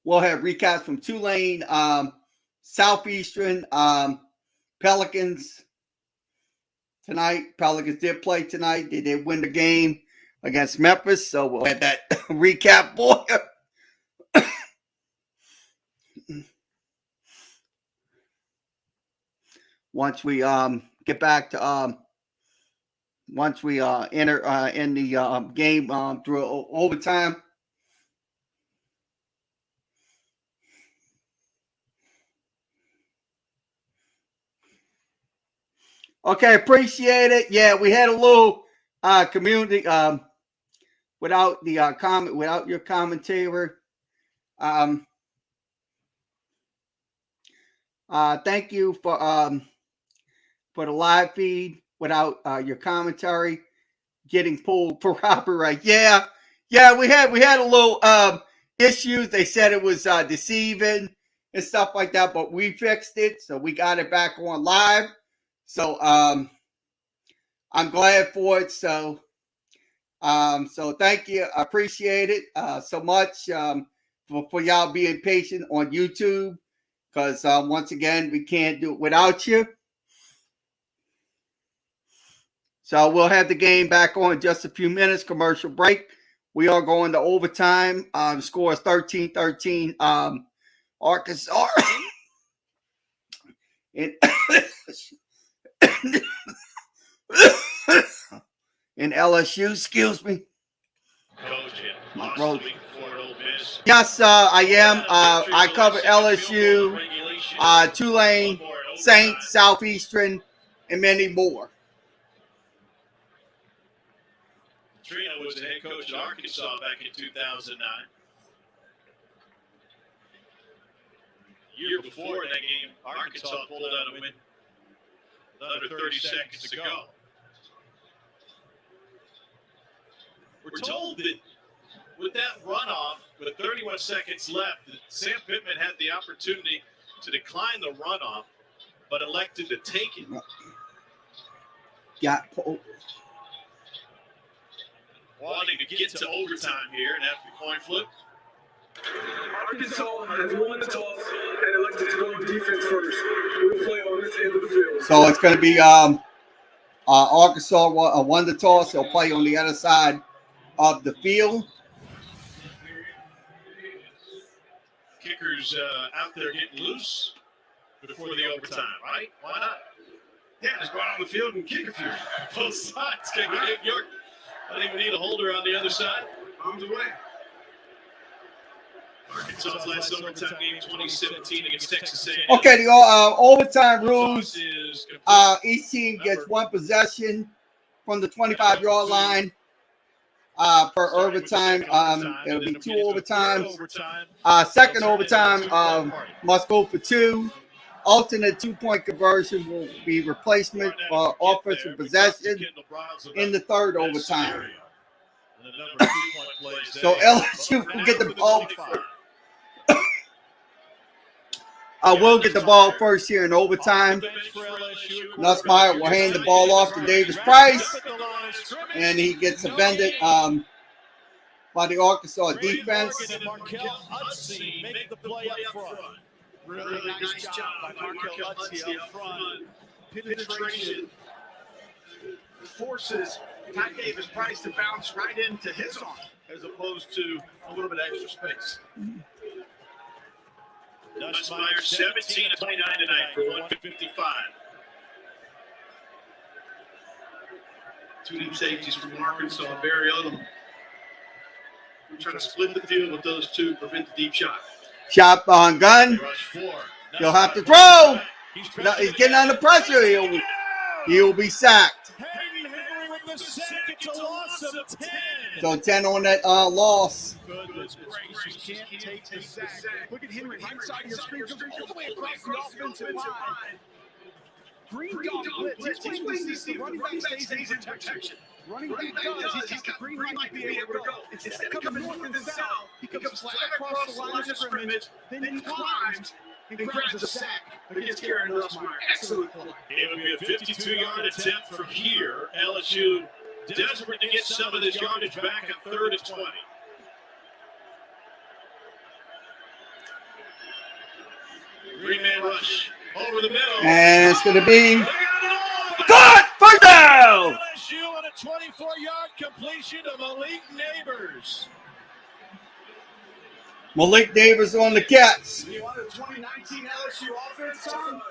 we'll have recaps from Tulane, Southeastern, Pelicans tonight. Pelicans did play tonight. They did win the game against Memphis, so we'll have that recap for you. Once we get back to once we enter in the game through overtime. Okay, appreciate it. Yeah, we had a little community without the comment, without your commentator. Thank you for the live feed without your commentary getting pulled for copyright. Yeah, we had a little issues. They said it was deceiving and stuff like that, but we fixed it, so we got it back on live. So I'm glad for it. So thank you. I appreciate it so much for y'all being patient on YouTube, because once again, we can't do it without you. So we'll have the game back on in just a few minutes. Commercial break. We are going to overtime. The score is 13-13. Arkansas. In LSU, excuse me. Yes, I am. I cover LSU, Tulane, Saints, Southeastern, and many more. Trina was the head coach at Arkansas back in 2009. Year before in that game, Arkansas pulled out a win under 30 seconds to go. We're told that with that runoff, with 31 seconds left, that Sam Pittman had the opportunity to decline the runoff, but elected to take it. Got wanting to get to overtime here and after the coin flip. Arkansas has won the toss and elected to go defense first. We'll play on this end of the field. So it's going to be Arkansas won the toss. They'll play on the other side of the field. Kickers out there getting loose before the overtime, right? Why not? Yeah, just go out on the field and kick a few. Both sides can get York. I don't even need a holder on the other side. Arms away. Arkansas's last overtime game, 2017 against Texas A&M. Okay, the overtime rules. Each team gets one possession from the 25-yard line per overtime. It'll be two overtimes. Second overtime must go for two. Alternate two-point conversion will be replacement for offensive possession in the third overtime. So LSU will get the ball. We'll get the ball first here in overtime. Nussmeier will hand the ball off to Davis Price, and he gets subvented by the Arkansas defense. Really nice job by Markel Utsey up front. Penetration forces Ty Davis Price to bounce right into his arm as opposed to a little bit of extra space. Nussmeier 17 of 29 tonight for 155. Two deep safeties from Arkansas, Barry Odom. We're trying to split the field with those two, prevent the deep shot. Shot on gun. He'll have to throw. He's getting under pressure. He'll be sacked. So 10 on that loss. Goodness gracious, you can't take the sack. Look at Henry, right side of your screen, goes all the way across the offensive line. Green dog blitz. He's waiting to see if the running back stays in protection. Running back does. He's got the green light to be able to go. Instead of coming north and south, he comes flat across the line of scrimmage, then he climbs and grabs a sack against Karen Nussmeier. Excellent play. It would be a 52-yard attempt from here. LSU desperate to get some of this yardage back at 3rd and 20. Three-man rush over the middle. And it's going to be They got it all. good. First down. LSU on a 24-yard completion to Malik Neighbors. Malik Davis on the catch. You want a 2019 LSU offense, Tom?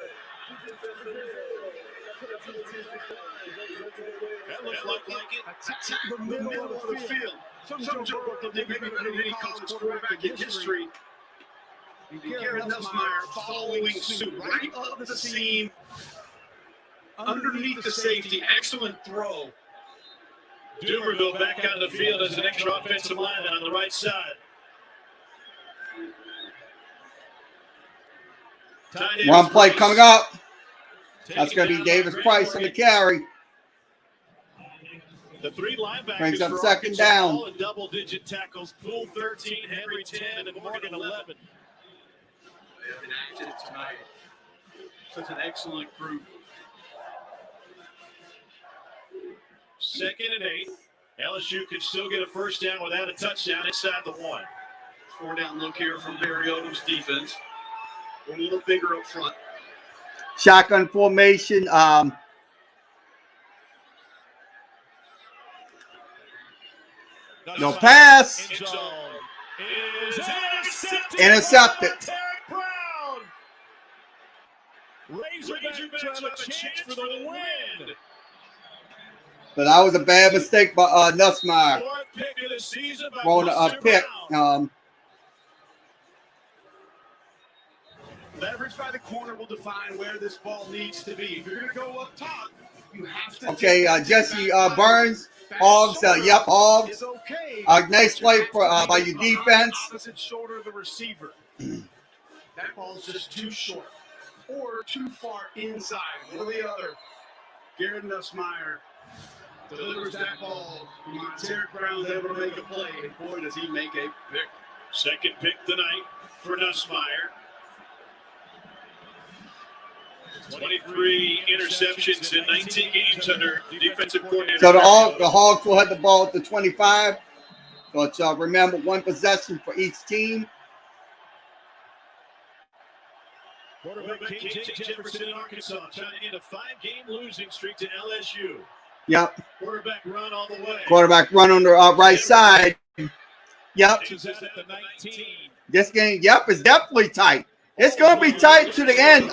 That looked like it. Attack the middle of the field. Some joke that they maybe better than any college quarterback in history. And Garrett Nussmeier following suit right up the seam, underneath the safety. Excellent throw. Dumerville back on the field as an extra offensive lineman on the right side. One play coming up. That's going to be Davis Price on the carry. The three linebackers Brings up for second Arkansas, down. all in double-digit tackles. Poole 13, Henry 10, and Morgan 11. They've been active tonight. Such an excellent group. 2nd and 8. LSU could still get a first down without a touchdown inside the 1. 4-down look here from Barry Odom's defense. A little bigger up front. Shotgun formation. No pass. End zone is Intercepted. Derek Brown. Razorbacks have a chance for the win. But that was a bad mistake by Nussmeier. 4th pick of the season by Throwing a Buster pick. Brown. Leverage by the corner will define where this ball needs to be. If you're going to go up top, you have to. Okay, Jesse Burns. Hogs. Yep, Hogs. It's okay. Nice play by your defense. Opposite shoulder of the receiver. That ball's just too short or too far inside. One or the other. Garrett Nussmeier delivers that ball. Derek Brown's able to make a play. And boy, does he make a pick. 2nd pick tonight for Nussmeier. 23 interceptions in 19 games under defensive coordinator. So the Hogs will have the ball at the 25. But remember, one possession for each team. Quarterback KJ Jefferson in Arkansas trying to end a 5-game losing streak to LSU. Yep. Quarterback run all the way. Quarterback run on the right side. Yep. Is out at the 19. This game, yep, is definitely tight. It's going to be tight to the end.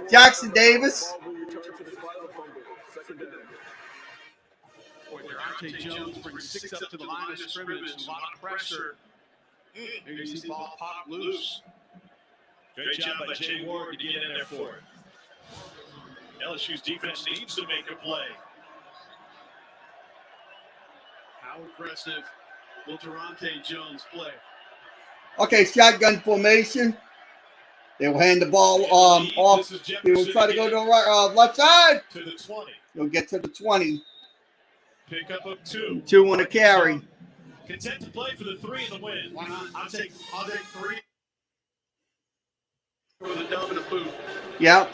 Jackson Davis. Boy, Deontay Jones brings 6 up to the line of scrimmage. A lot of pressure. Here you see the ball pop loose. Great job by Jay Ward to get in there for it. LSU's defense needs to make a play. How aggressive will Deontay Jones play? Okay, shotgun formation. They will hand the ball off. He will try to go to the right, left side. To the 20. He'll get to the 20. Pick up of 2. 2 on the carry. Content to play for the 3 in the win. Why not? I'll take 3 for the dub and the boot. Yep.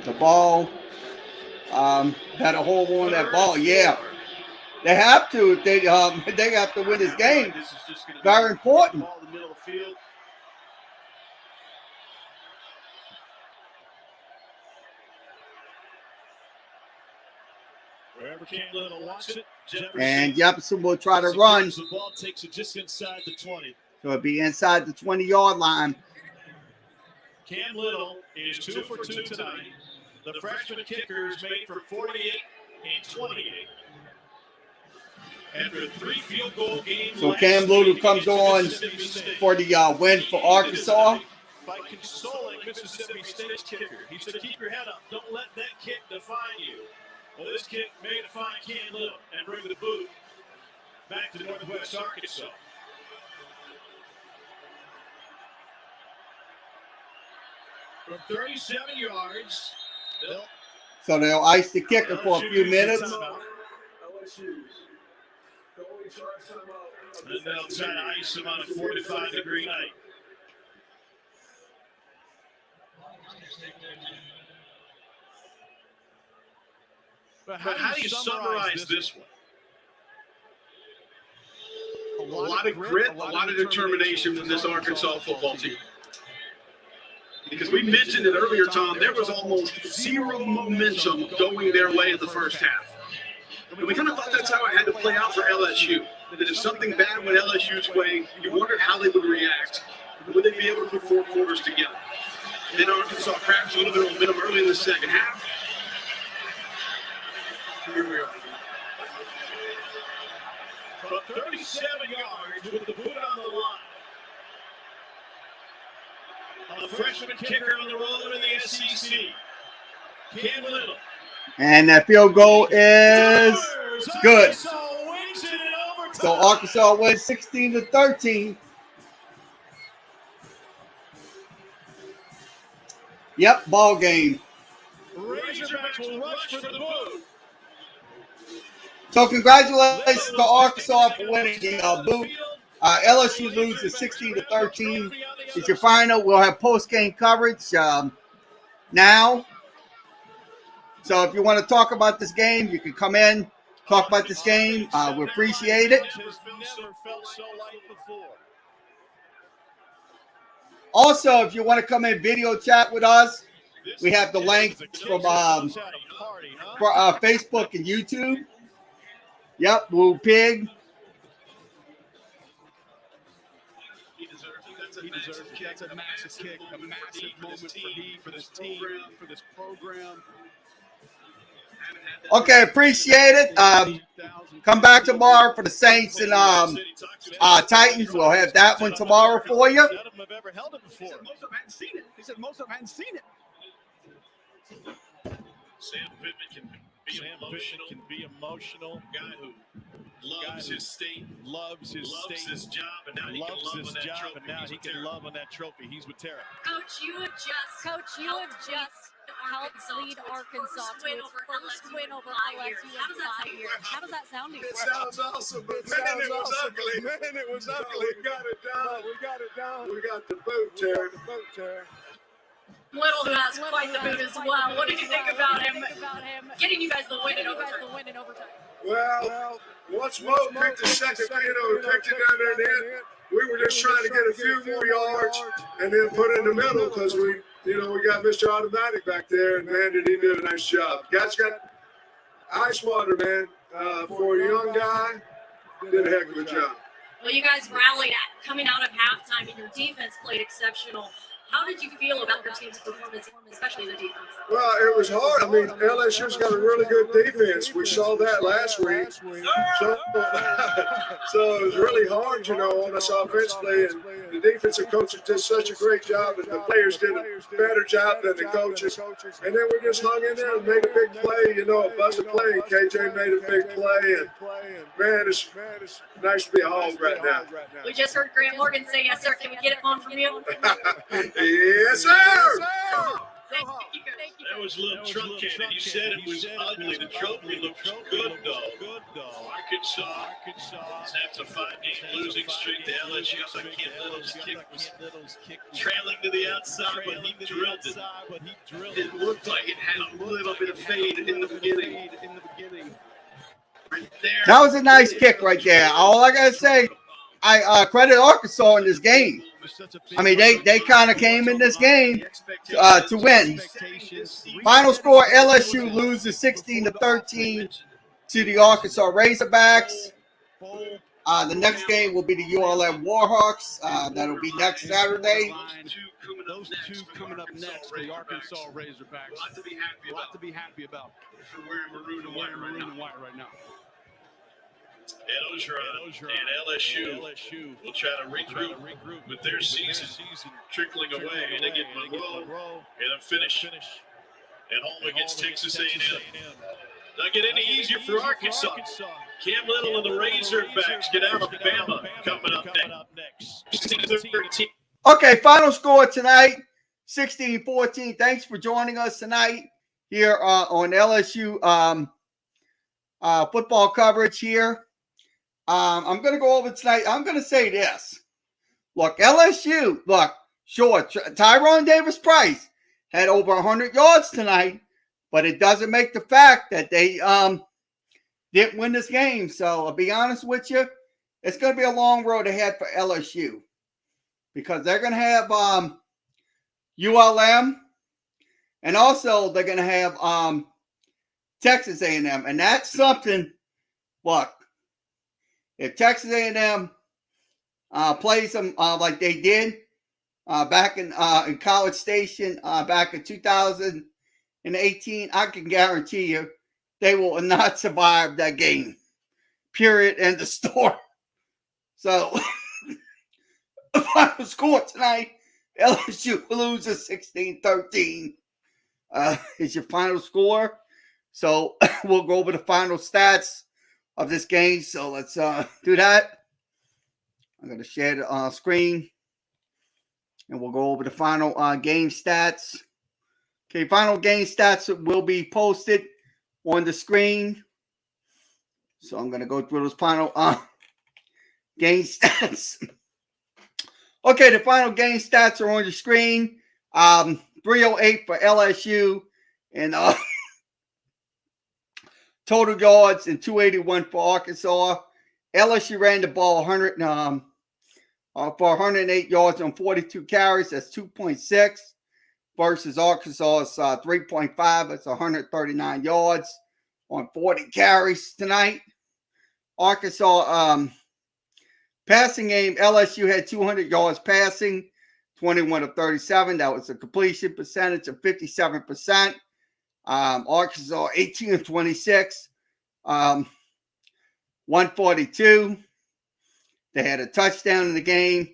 The ball. Had a hold on that ball. Yeah. They have to. They have to win this game. This is just gonna Very important. ball in the middle of the field. Wherever Cam Little wants it, Jefferson. And Jefferson will try to run. The ball takes it just inside the 20. So it'll be inside the 20-yard line. Cam Little is 2 for 2 tonight. The freshman kicker is made for 48 and 28. After a 3 field goal game, So Cam Little comes on for the win for Arkansas. by consoling Mississippi State's kicker. He said, keep your head up. Don't let that kick define you. Well, this kick may define Cam Little and bring the boot back to Northwest Arkansas. From 37 yards, So they'll ice the kicker for a few minutes. and they'll try to ice him on a 45-degree night. But how do you summarize this one? A lot of grit, a lot of determination from this Arkansas football team. Because we mentioned it earlier, Tom, there was almost zero momentum going their way in the first half. And we kind of thought that's how it had to play out for LSU. That if something bad went LSU's way, you wondered how they would react. Would they be able to put 4 quarters together? Then Arkansas cracked a little bit of momentum early in the second half. Here we are. From 37 yards with the boot on the line. A freshman kicker on the roller in the SEC. Cam Little. And that field goal is good. So Arkansas wins 16-13. Yep, ball game. Razorbacks will rush for the boot. So congratulations to Arkansas for winning the boot. LSU loses 16-13. It's your final. We'll have post-game coverage now. So if you want to talk about this game, you can come in, talk about this game. We appreciate it. Also, if you want to come in video chat with us, we have the link from Facebook and YouTube. Yep, Woo Pig. He deserves it. That's a massive kick, a massive moment for this team, for this program. Okay, appreciate it. Come back tomorrow for the Saints and Titans. We'll have that one tomorrow for you. None of them have ever held it before. He said most of them hadn't seen it. Sam Pittman can be emotional. Guy who loves his state, loves his job, and now he can love on that trophy. He's with Tara. Coach, you had just helped lead Arkansas to its first win over LSU in 5 years. How does that sound to you? It sounds awesome, but man, it was ugly. Man, it was ugly. We got it down. We got the boot, Terry. Little who has quite the boot as well. What did you think about him getting you guys the win in overtime? Well, once Mo picked the second field, picked it down there and then we were just trying to get a few more yards and then put it in the middle because we got Mr. Automatic back there, and man, did he do a nice job. Guys got ice water, man. For a young guy, did a heck of a job. Well, you guys rallied coming out of halftime, and your defense played exceptional. How did you feel about your team's performance, especially the defense? Well, it was hard. I mean, LSU's got a really good defense. We saw that last week. So it was really hard, on us offensively. And the defensive coaches did such a great job, and the players did a better job than the coaches. And then we just hung in there and made a big play, a busted play. KJ made a big play. And, man, it's nice to be a Hog right now. We just heard Grant Morgan say, yes, sir. Can we get it on from you? Yes, sir. Thank you. That was a little truncated. You said it was ugly. The trophy looked good, though. Arkansas snaps a 5-game losing streak to LSU. So Cam Little's kick was trailing to the outside, but he drilled it. It looked like it had a little bit of fade in the beginning. Right there. That was a nice kick right there. All I gotta say, I credit Arkansas in this game. I mean, they kind of came in this game to win. Final score: LSU loses 16-13 to the Arkansas Razorbacks. The next game will be the ULM Warhawks. That'll be next Saturday. Those two coming up next, the Arkansas Razorbacks. A lot to be happy about. For wearing maroon and white right now. And Ogeron and LSU will try to regroup with their season trickling away, and they get Monroe and then finish at home against Texas A&M. Not get any easier for Arkansas. Cam Little and the Razorbacks get Alabama coming up next. 16-13. Okay, final score tonight, 16-14. Thanks for joining us tonight here on LSU football coverage here. I'm going to go over tonight. I'm going to say this. Look, LSU, sure, Tyrone Davis-Price had over 100 yards tonight, but it doesn't make the fact that they didn't win this game. So I'll be honest with you, it's going to be a long road ahead for LSU because they're going to have ULM, and also they're going to have Texas A&M, and that's something. Look, if Texas A&M plays them like they did back in College Station back in 2018, I can guarantee you they will not survive that game. Period. End of story. So, the final score tonight, LSU loses 16-13 is your final score. So, we'll go over the final stats of this game. So, let's do that. I'm going to share the screen. And we'll go over the final game stats. Okay, final game stats will be posted on the screen. So I'm going to go through those final game stats. Okay, the final game stats are on the screen. 308 for LSU and total yards and 281 for Arkansas. LSU ran the ball for 108 yards on 42 carries. That's 2.6 versus Arkansas's 3.5. That's 139 yards on 40 carries tonight. Arkansas passing game, LSU had 200 yards passing, 21 of 37. That was a completion percentage of 57%. Arkansas 18 of 26, 142. They had a touchdown in the game.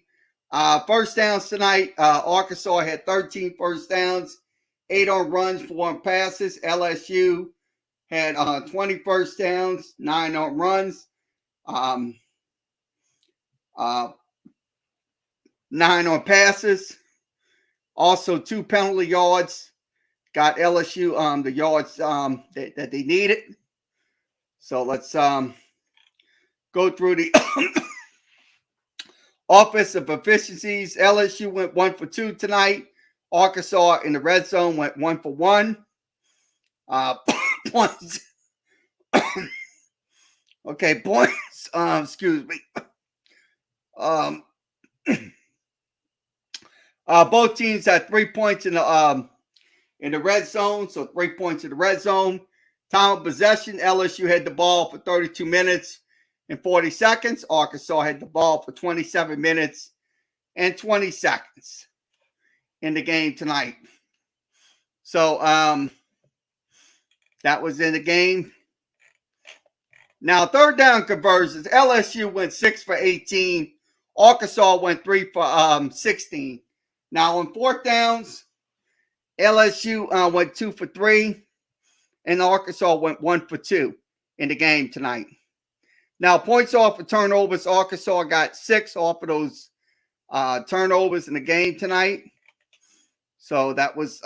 First downs tonight, Arkansas had 13 first downs, 8 on runs, 4 on passes. LSU had 20 first downs, 9 on runs, 9 on passes. Also 2 penalty yards. Got LSU the yards that they needed. So let's go through the offensive efficiencies. LSU went 1 for 2 tonight. Arkansas in the red zone went 1 for 1. Points. Okay, points. Excuse me. Both teams had 3 points in the red zone, so 3 points in the red zone. Time of possession, LSU had the ball for 32 minutes and 40 seconds. Arkansas had the ball for 27 minutes and 20 seconds in the game tonight. So that was in the game. Now, third down conversions. LSU went 6 for 18. Arkansas went 3 for 16. Now, on fourth downs, LSU went 2 for 3. And Arkansas went 1 for 2 in the game tonight. Now, points off of turnovers. Arkansas got 6 off of those turnovers in the game tonight. So that was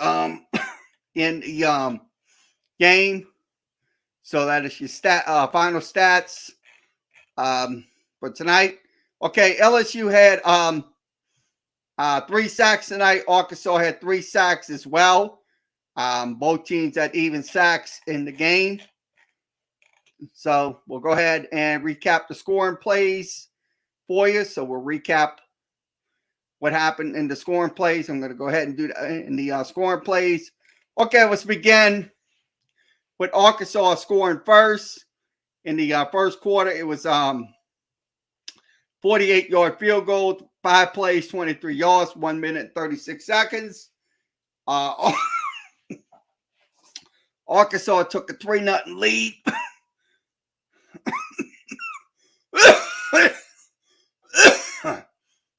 in the game. So that is your final stats for tonight. Okay, LSU had 3 sacks tonight. Arkansas had 3 sacks as well. Both teams had even sacks in the game. So we'll go ahead and recap the scoring plays for you. So we'll recap what happened in the scoring plays. I'm going to go ahead and do that in the scoring plays. Okay, let's begin with Arkansas scoring first. In the first quarter, it was 48-yard field goal, 5 plays, 23 yards, 1 minute, 36 seconds. Arkansas took a 3-0 lead.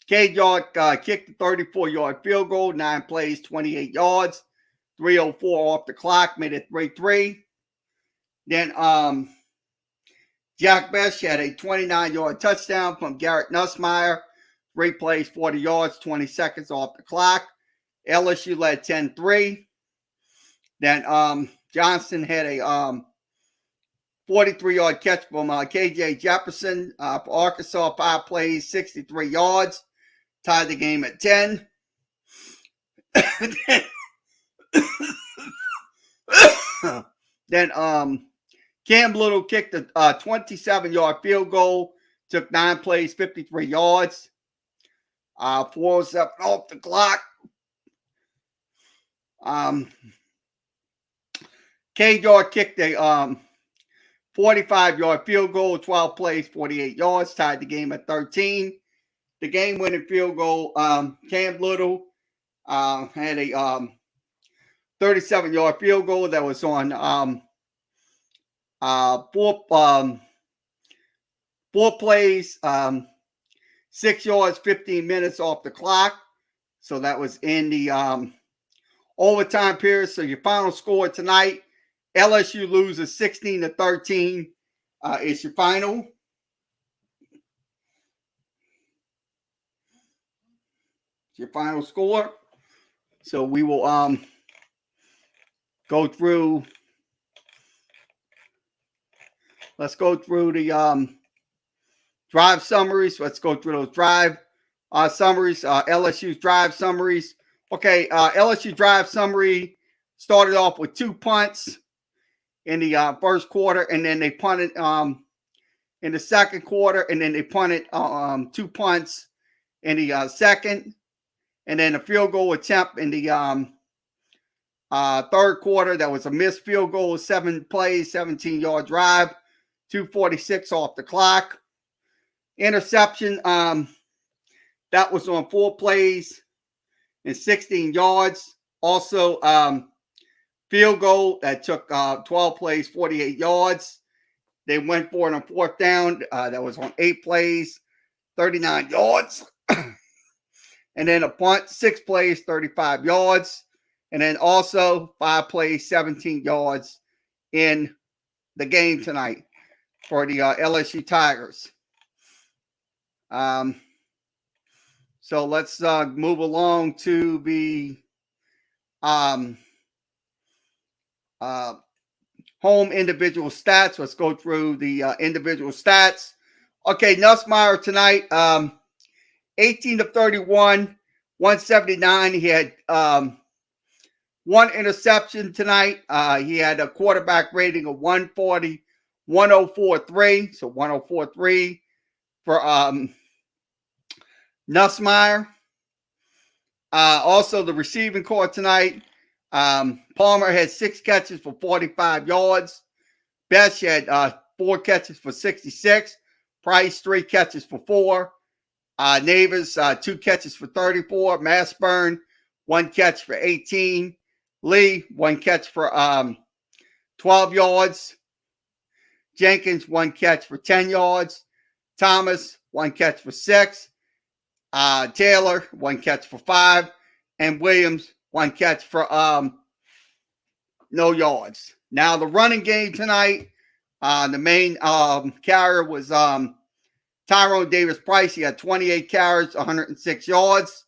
Cade York kicked the 34-yard field goal, 9 plays, 28 yards, 3:04 off the clock, made it 3-3. Then Jack Best had a 29-yard touchdown from Garrett Nussmeier, 3 plays, 40 yards, 20 seconds off the clock. LSU led 10-3. Then Johnson had a 43-yard catch from KJ Jefferson for Arkansas, 5 plays, 63 yards, tied the game at 10. Then Cam Little kicked a 27-yard field goal, took 9 plays, 53 yards, 4:07 off the clock. Cade York kicked a 45-yard field goal, 12 plays, 48 yards, tied the game at 13. The game-winning field goal, Cam Little had a 37-yard field goal that was on four plays, 6 yards, 15 minutes off the clock. So that was in the overtime period. So your final score tonight, LSU loses 16-13. Is your final. Your final score. So we will go through. Let's go through the drive summaries. Let's go through those drive summaries. LSU's drive summaries. Okay, LSU drive summary started off with 2 punts in the first quarter, and then they punted in the second quarter, and then they punted 2 punts in the second, and then a field goal attempt in the third quarter. That was a missed field goal, 7 plays, 17-yard drive, 2:46 off the clock. Interception, that was on 4 plays and 16 yards. Also, field goal that took 12 plays, 48 yards. They went for it on 4th down. That was on 8 plays, 39 yards. And then a punt, 6 plays, 35 yards. And then also 5 plays, 17 yards in the game tonight for the LSU Tigers. So let's move along to the home individual stats. Let's go through the individual stats. Okay, Nussmeier tonight, 18 of 31, 179. He had 1 interception tonight. He had a quarterback rating of 140, 104.3. So 104.3 for Nussmeier. Also, the receiving corps tonight. Palmer had 6 catches for 45 yards. Besh had 4 catches for 66. Price, 3 catches for 4. Neighbors, 2 catches for 34. Massburn, 1 catch for 18. Lee, 1 catch for 12 yards. Jenkins, 1 catch for 10 yards. Thomas, 1 catch for 6. Taylor, 1 catch for 5. And Williams, 1 catch for no yards. Now, the running game tonight, the main carrier was Tyrone Davis-Price. He had 28 carries, 106 yards,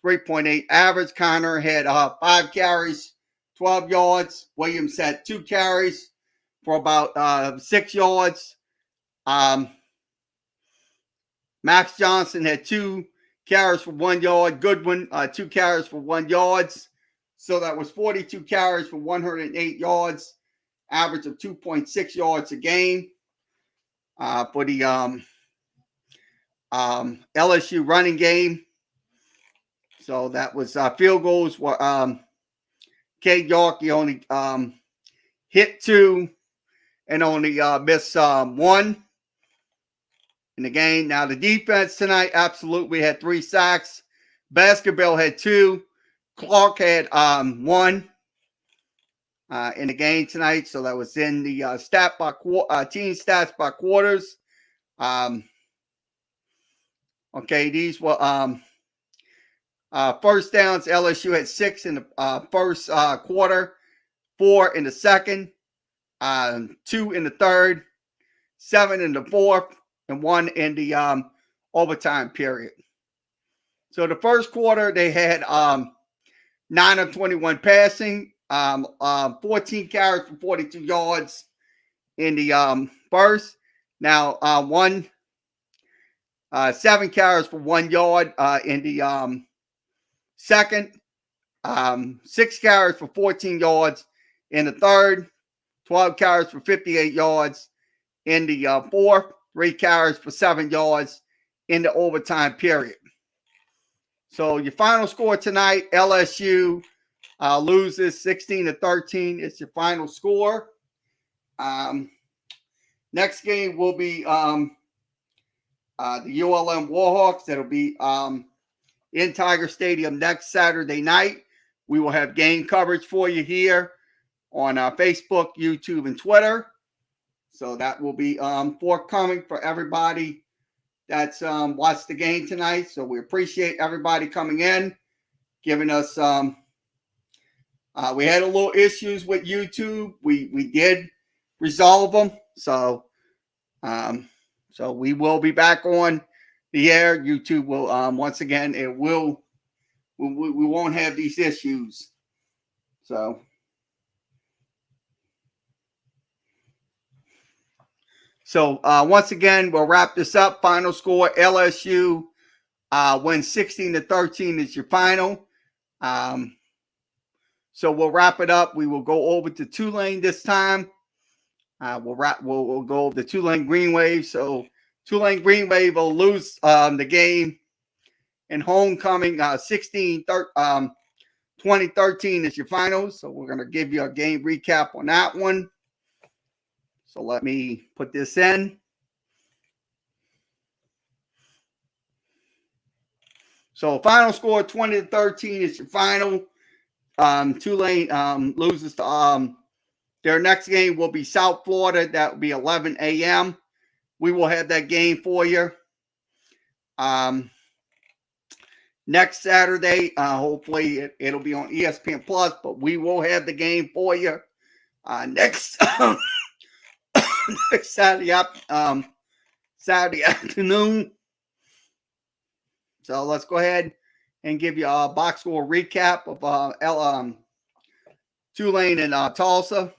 3.8 average. Connor had 5 carries, 12 yards. Williams had 2 carries for about 6 yards. Max Johnson had 2 carries for 1 yard. Goodwin, 2 carries for 1 yard. So that was 42 carries for 108 yards, average of 2.6 yards a game for the LSU running game. So that was field goals. Cade York, he only hit 2 and only missed 1 in the game. Now, the defense tonight absolutely had 3 sacks. Baskerville had 2. Clark had 1 in the game tonight. So that was in the team stats by quarters. Okay, these were first downs. LSU had 6 in the first quarter, 4 in the second, 2 in the third, 7 in the fourth, and 1 in the overtime period. So the first quarter, they had 9 of 21 passing, 14 carries for 42 yards in the first. Now, 7 carries for 1 yard in the second, 6 carries for 14 yards in the third, 12 carries for 58 yards in the fourth, 3 carries for 7 yards in the overtime period. So your final score tonight, LSU loses 16-13. It's your final score. Next game will be the ULM Warhawks. That'll be in Tiger Stadium next Saturday night. We will have game coverage for you here on Facebook, YouTube, and Twitter. So that will be forthcoming for everybody that's watched the game tonight. So we appreciate everybody coming in, giving us we had a little issues with YouTube. We did resolve them. So so we will be back on the air. YouTube will once again, we won't have these issues. So once again, we'll wrap this up. Final score: LSU wins 16-13 is your final. So we'll wrap it up. We will go over to Tulane this time. We'll go over the Tulane Green Wave. So Tulane Green Wave will lose the game in homecoming 2013 is your finals. So we're going to give you a game recap on that one. So let me put this in. So final score 20-13 is your final. Tulane loses to their next game will be South Florida. That will be 11 a.m. We will have that game for you. Next Saturday, hopefully it'll be on ESPN Plus, but we will have the game for you next next Saturday afternoon. So let's go ahead and give you a box score recap of Tulane and Tulsa.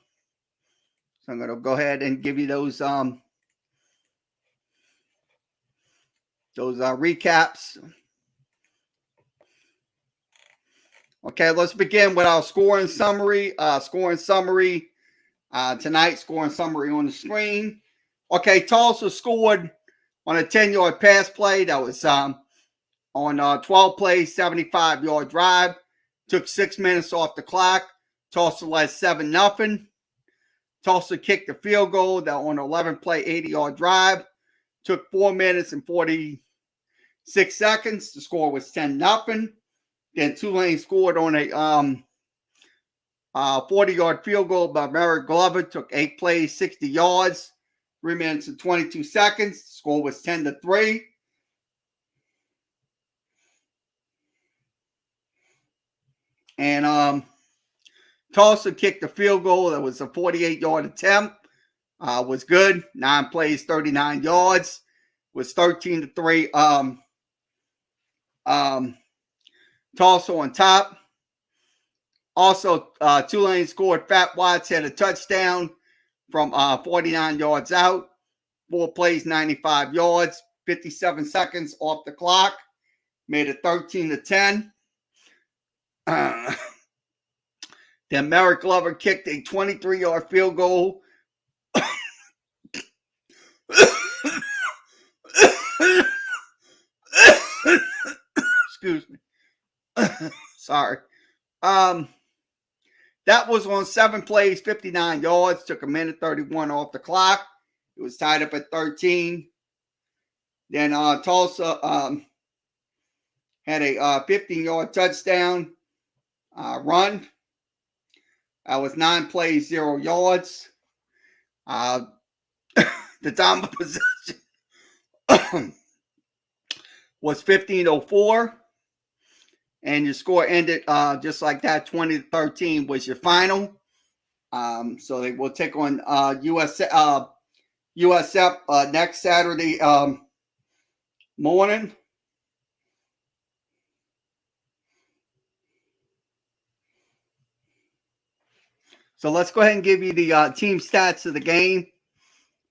So I'm going to go ahead and give you those recaps. Okay, let's begin with our scoring summary. Tonight's scoring summary on the screen. Okay, Tulsa scored on a 10-yard pass play. That was on 12 plays, 75-yard drive. Took 6 minutes off the clock. Tulsa led 7-0. Tulsa kicked a field goal that on an 11-play, 80-yard drive. Took 4 minutes and 46 seconds. The score was 10-0. Then Tulane scored on a 40-yard field goal by Merrick Glover. Took 8 plays, 60 yards, 3 minutes and 22 seconds. The score was 10-3. And Tulsa kicked a field goal that was a 48-yard attempt. Was good. 9 plays, 39 yards. Was 13-3. Tulsa on top. Also, Tulane scored. Fat Watts had a touchdown from 49 yards out. 4 plays, 95 yards. 57 seconds off the clock. Made it 13-10. Then Merrick Glover kicked a 23-yard field goal. Excuse me. Sorry. That was on 7 plays, 59 yards. Took 1:31 off the clock. It was tied up at 13. Then Tulsa had a 15-yard touchdown run. That was 9 plays, 0 yards. The time of possession was 15:04. And your score ended just like that. 20-13 was your final. So they will take on USF next Saturday morning. So let's go ahead and give you the team stats of the game.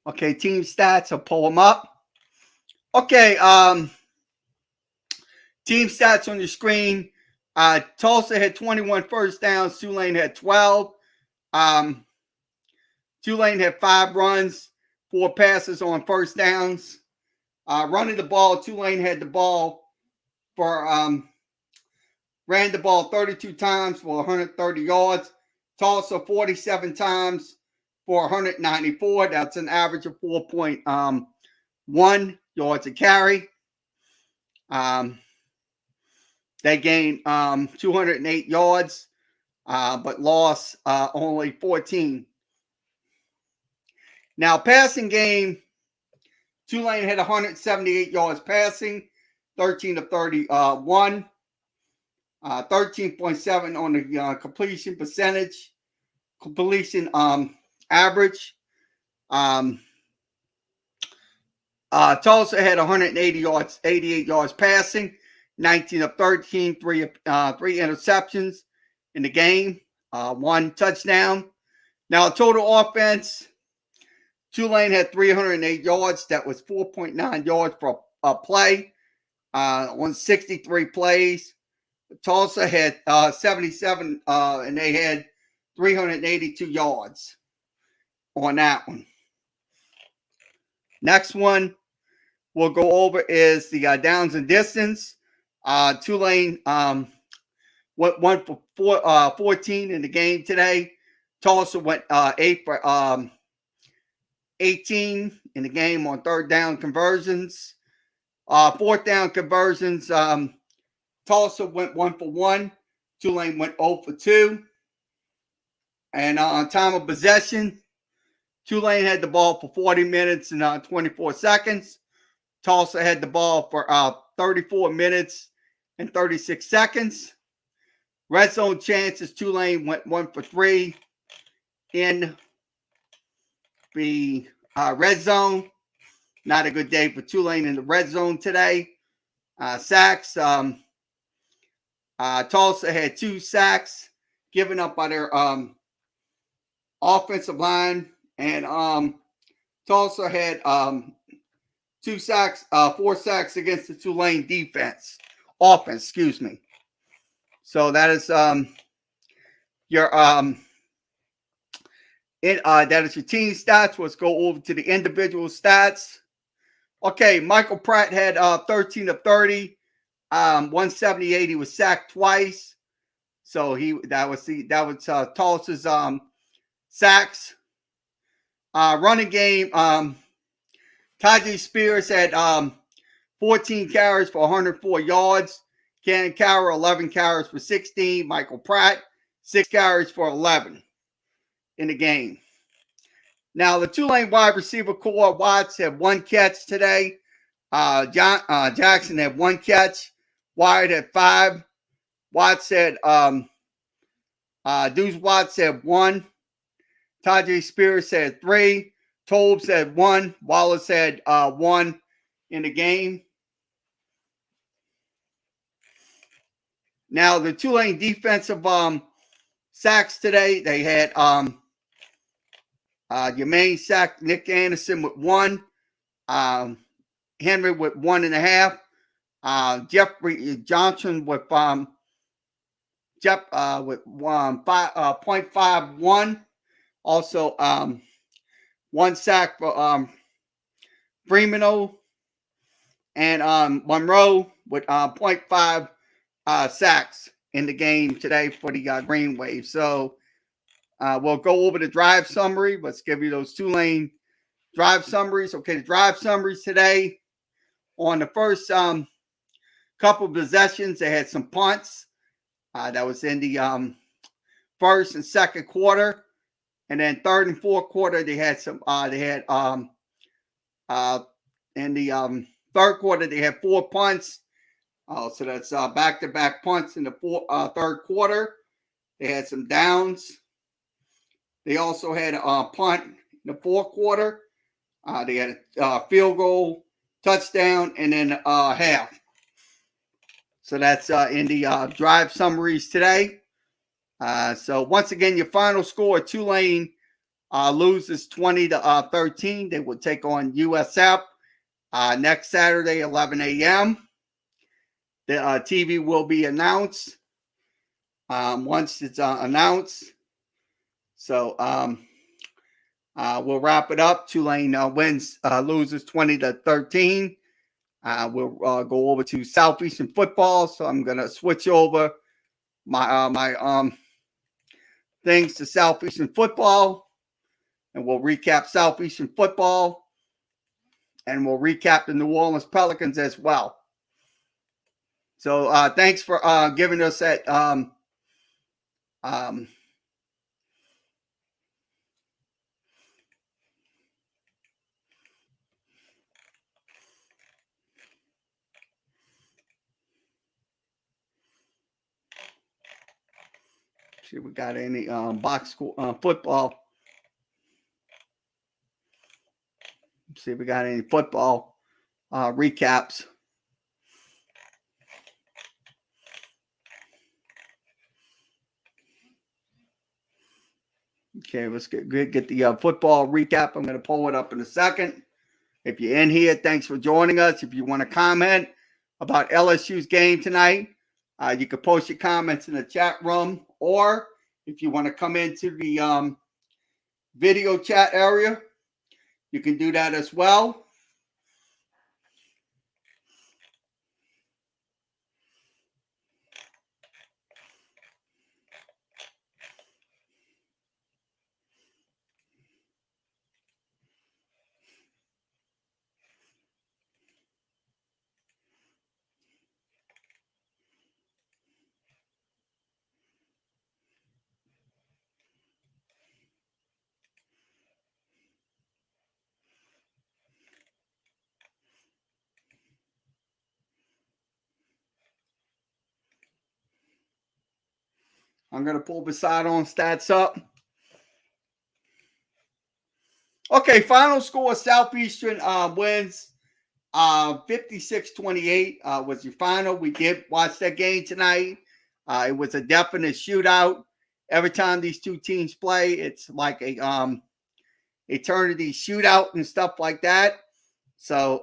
Okay, team stats. I'll pull them up. Okay, team stats on your screen. Tulsa had 21 first downs. Tulane had 12. Tulane had 5 runs, 4 passes on first downs. Running the ball, Tulane had the ball for ran the ball 32 times for 130 yards. Tulsa 47 times for 194. That's an average of 4.1 yards a carry. They gained 208 yards, but lost only 14. Now, passing game, Tulane had 178 yards passing, 13 of 31, 13.7 on the completion percentage, completion average. Tulsa had 180 yards, 88 yards passing, 19 of 13, three interceptions in the game, 1 touchdown. Now, total offense, Tulane had 308 yards. That was 4.9 yards per play on 63 plays. Tulsa had 77, and they had 382 yards on that one. Next one we'll go over is the downs and distance. Tulane went 1 for 14 in the game today. Tulsa went 8 for 18 in the game on third down conversions. Fourth down conversions, Tulsa went 1 for 1. Tulane went 0 for 2. And on time of possession, Tulane had the ball for 40 minutes and 24 seconds. Tulsa had the ball for 34 minutes and 36 seconds. Red zone chances, Tulane went 1 for 3 in the red zone. Not a good day for Tulane in the red zone today. Sacks, Tulsa had 2 sacks given up by their offensive line. And Tulsa had 2 sacks, 4 sacks against the Tulane offense, excuse me. So that is your that is your team stats. Let's go over to the individual stats. Okay, Michael Pratt had 13 of 30, 178. He was sacked twice. So that was Tulsa's sacks. Running game, Tajay Spears had 14 carries for 104 yards. Cannon Cowher, 11 carries for 16. Michael Pratt, 6 carries for 11 in the game. Now, the Tulane wide receiver core, Watts had 1 catch today. Jackson had 1 catch. Wyatt had 5. Watts had, Deuce Watts had 1. Tajay Spears had 3. Tobes had 1. Wallace had 1 in the game. Now, the Tulane defensive sacks today, they had your main sack, Nick Anderson, with 1. Henry with 1.5. Jeffrey Johnson with 0.51. Also, 1 sack for Fremino, and Monroe with 0.5 sacks in the game today for the Green Wave. So we'll go over the drive summary. Let's give you those Tulane drive summaries. Okay, the drive summaries today. On the first couple of possessions, they had some punts. That was in the first and second quarter. And then third and fourth quarter, they had some. In the third quarter, they had 4 punts. So that's back-to-back punts in the third quarter. They had some downs. They also had a punt in the fourth quarter. They had a field goal, touchdown, and then half. So that's in the drive summaries today. So once again, your final score: Tulane loses 20-13. They will take on USF next Saturday, 11 a.m. The TV will be announced once it's announced. So we'll wrap it up. Tulane loses 20-13. We'll go over to Southeastern football. So I'm going to switch over my things to Southeastern football, and we'll recap Southeastern football, and we'll recap the New Orleans Pelicans as well. So thanks for giving us that see if we got any box score football. See if we got any football recaps. Okay, let's get the football recap. I'm going to pull it up in a second. If you're in here, thanks for joining us. If you want to comment about LSU's game tonight, you can post your comments in the chat room, or if you want to come into the video chat area, you can do that as well. I'm going to pull the sidearm stats up. Okay, final score, Southeastern wins 56-28 was your final. We did watch that game tonight. It was a definite shootout. Every time these two teams play, it's like a eternity shootout and stuff like that. So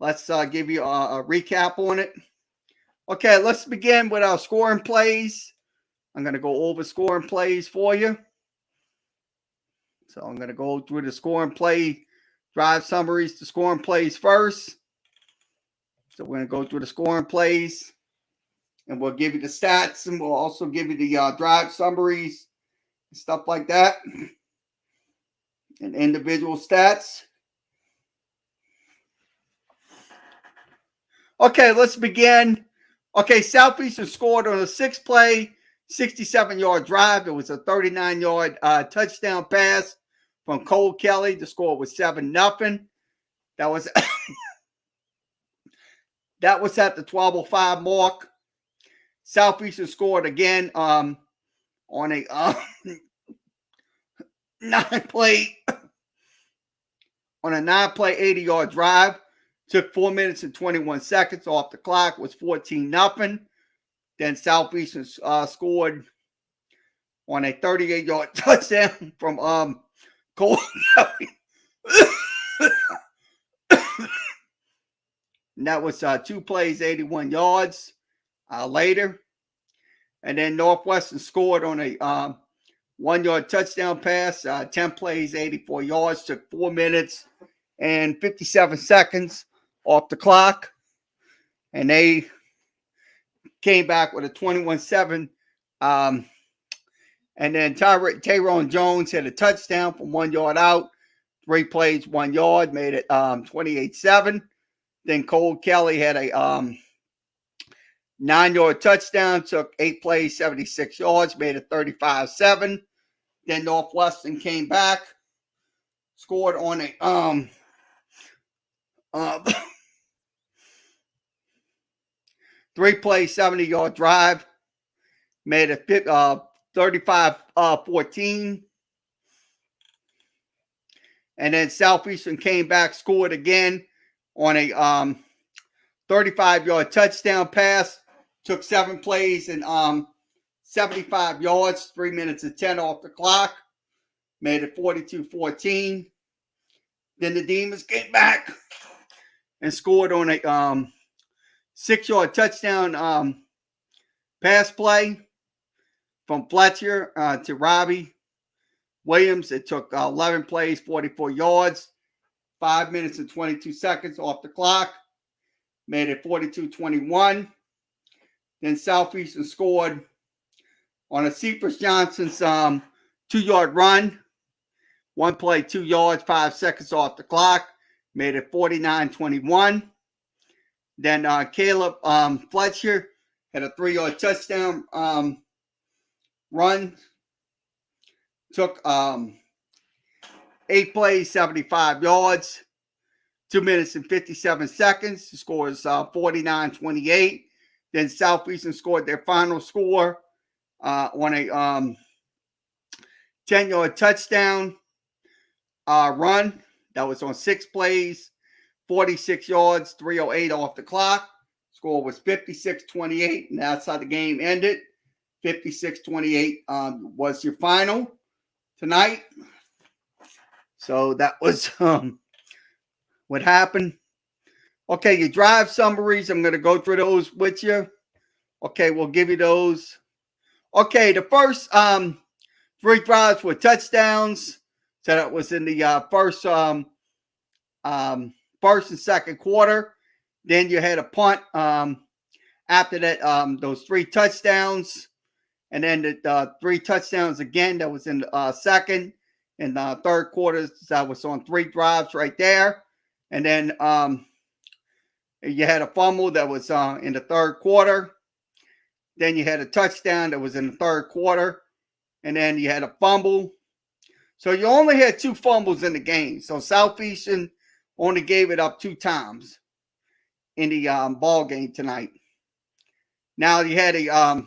let's give you a recap on it. Okay, let's begin with our scoring plays. I'm going to go over scoring plays for you. So I'm going to go through the scoring play, drive summaries to scoring plays first. So we're going to go through the scoring plays, and we'll give you the stats, and we'll also give you the drive summaries and stuff like that, and individual stats. Okay, let's begin. Okay, Southeastern scored on a 6-play, 67-yard drive. It was a 39-yard touchdown pass from Cole Kelly. The score was 7-0. That was that was at the 12:05 mark. Southeastern scored again on a 9-play 80-yard drive. Took 4 minutes and 21 seconds off the clock. Was 14-0. Then Southeastern scored on a 38-yard touchdown from Cole Kelly. And that was 2 plays, 81 yards later. And then Northwestern scored on a 1-yard touchdown pass, 10 plays, 84 yards. Took 4 minutes and 57 seconds off the clock. And they came back with a 21-7. And then Tyrone Jones hit a touchdown from 1 yard out. 3 plays, 1 yard, made it 28-7. Then Cole Kelly had a 9-yard touchdown, took 8 plays, 76 yards, made it 35-7. Then Northwestern came back, scored on a 3-play, 70-yard drive, made it 35-14. And then Southeastern came back, scored again on a 35-yard touchdown pass. Took 7 plays and 75 yards, 3 minutes and 10 off the clock. Made it 42-14. Then the Demons came back and scored on a 6-yard touchdown pass play from Fletcher to Robbie Williams. It took 11 plays, 44 yards, 5 minutes and 22 seconds off the clock. Made it 42-21. Then Southeastern scored on a Cephas Johnson's 2-yard run. One play, 2 yards, 5 seconds off the clock. Made it 49-21. Then Caleb Fletcher had a 3-yard touchdown run. Took 8 plays, 75 yards. 2 minutes and 57 seconds. The score is 49-28. Then Southeastern scored their final score on a 10-yard touchdown run. That was on 6 plays, 46 yards, 3:08 off the clock. Score was 56-28, and that's how the game ended. 56-28 was your final tonight. So that was what happened. Okay, your drive summaries, I'm going to go through those with you. Okay, we'll give you those. Okay, the first 3 drives were touchdowns. So that was in the first and second quarter. Then you had a punt after that, those 3 touchdowns. And then the 3 touchdowns again, that was in the second and third quarters. That was on 3 drives right there. And then you had a fumble that was in the third quarter. Then you had a touchdown that was in the third quarter. And then you had a fumble. So you only had 2 fumbles in the game. So Southeastern only gave it up 2 times in the ball game tonight. Now you had the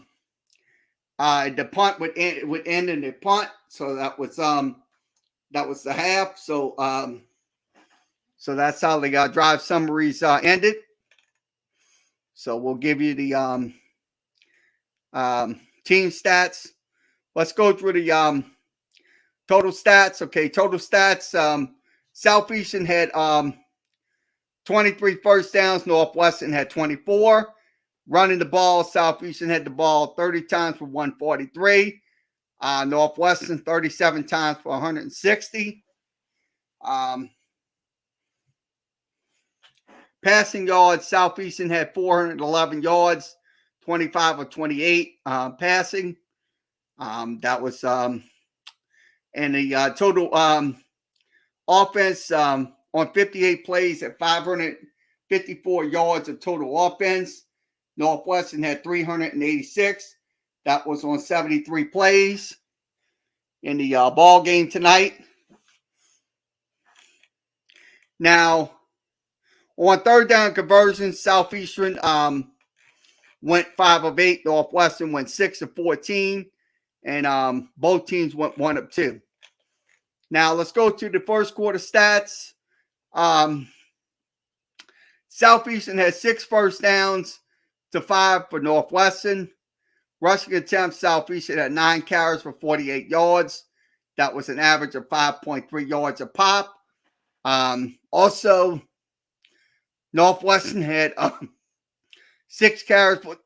punt would end in the punt. So that was the half. So so that's how the drive summaries ended. So we'll give you the team stats. Let's go through the total stats. Okay, total stats. Southeastern had 23 first downs. Northwestern had 24. Running the ball, Southeastern had the ball 30 times for 143. Northwestern 37 times for 160. Passing yards, Southeastern had 411 yards, 25 of 28 passing. That was and the total offense on 58 plays at 554 yards of total offense. Northwestern had 386. That was on 73 plays in the ball game tonight. Now, on third down conversions, Southeastern went 5 of 8. Northwestern went 6 of 14. And both teams went 1 of 2. Now, let's go to the first quarter stats. Southeastern had 6 first downs to 5 for Northwestern. Rushing attempts, Southeastern had 9 carries for 48 yards. That was an average of 5.3 yards a pop. Also, Northwestern had 6 carries for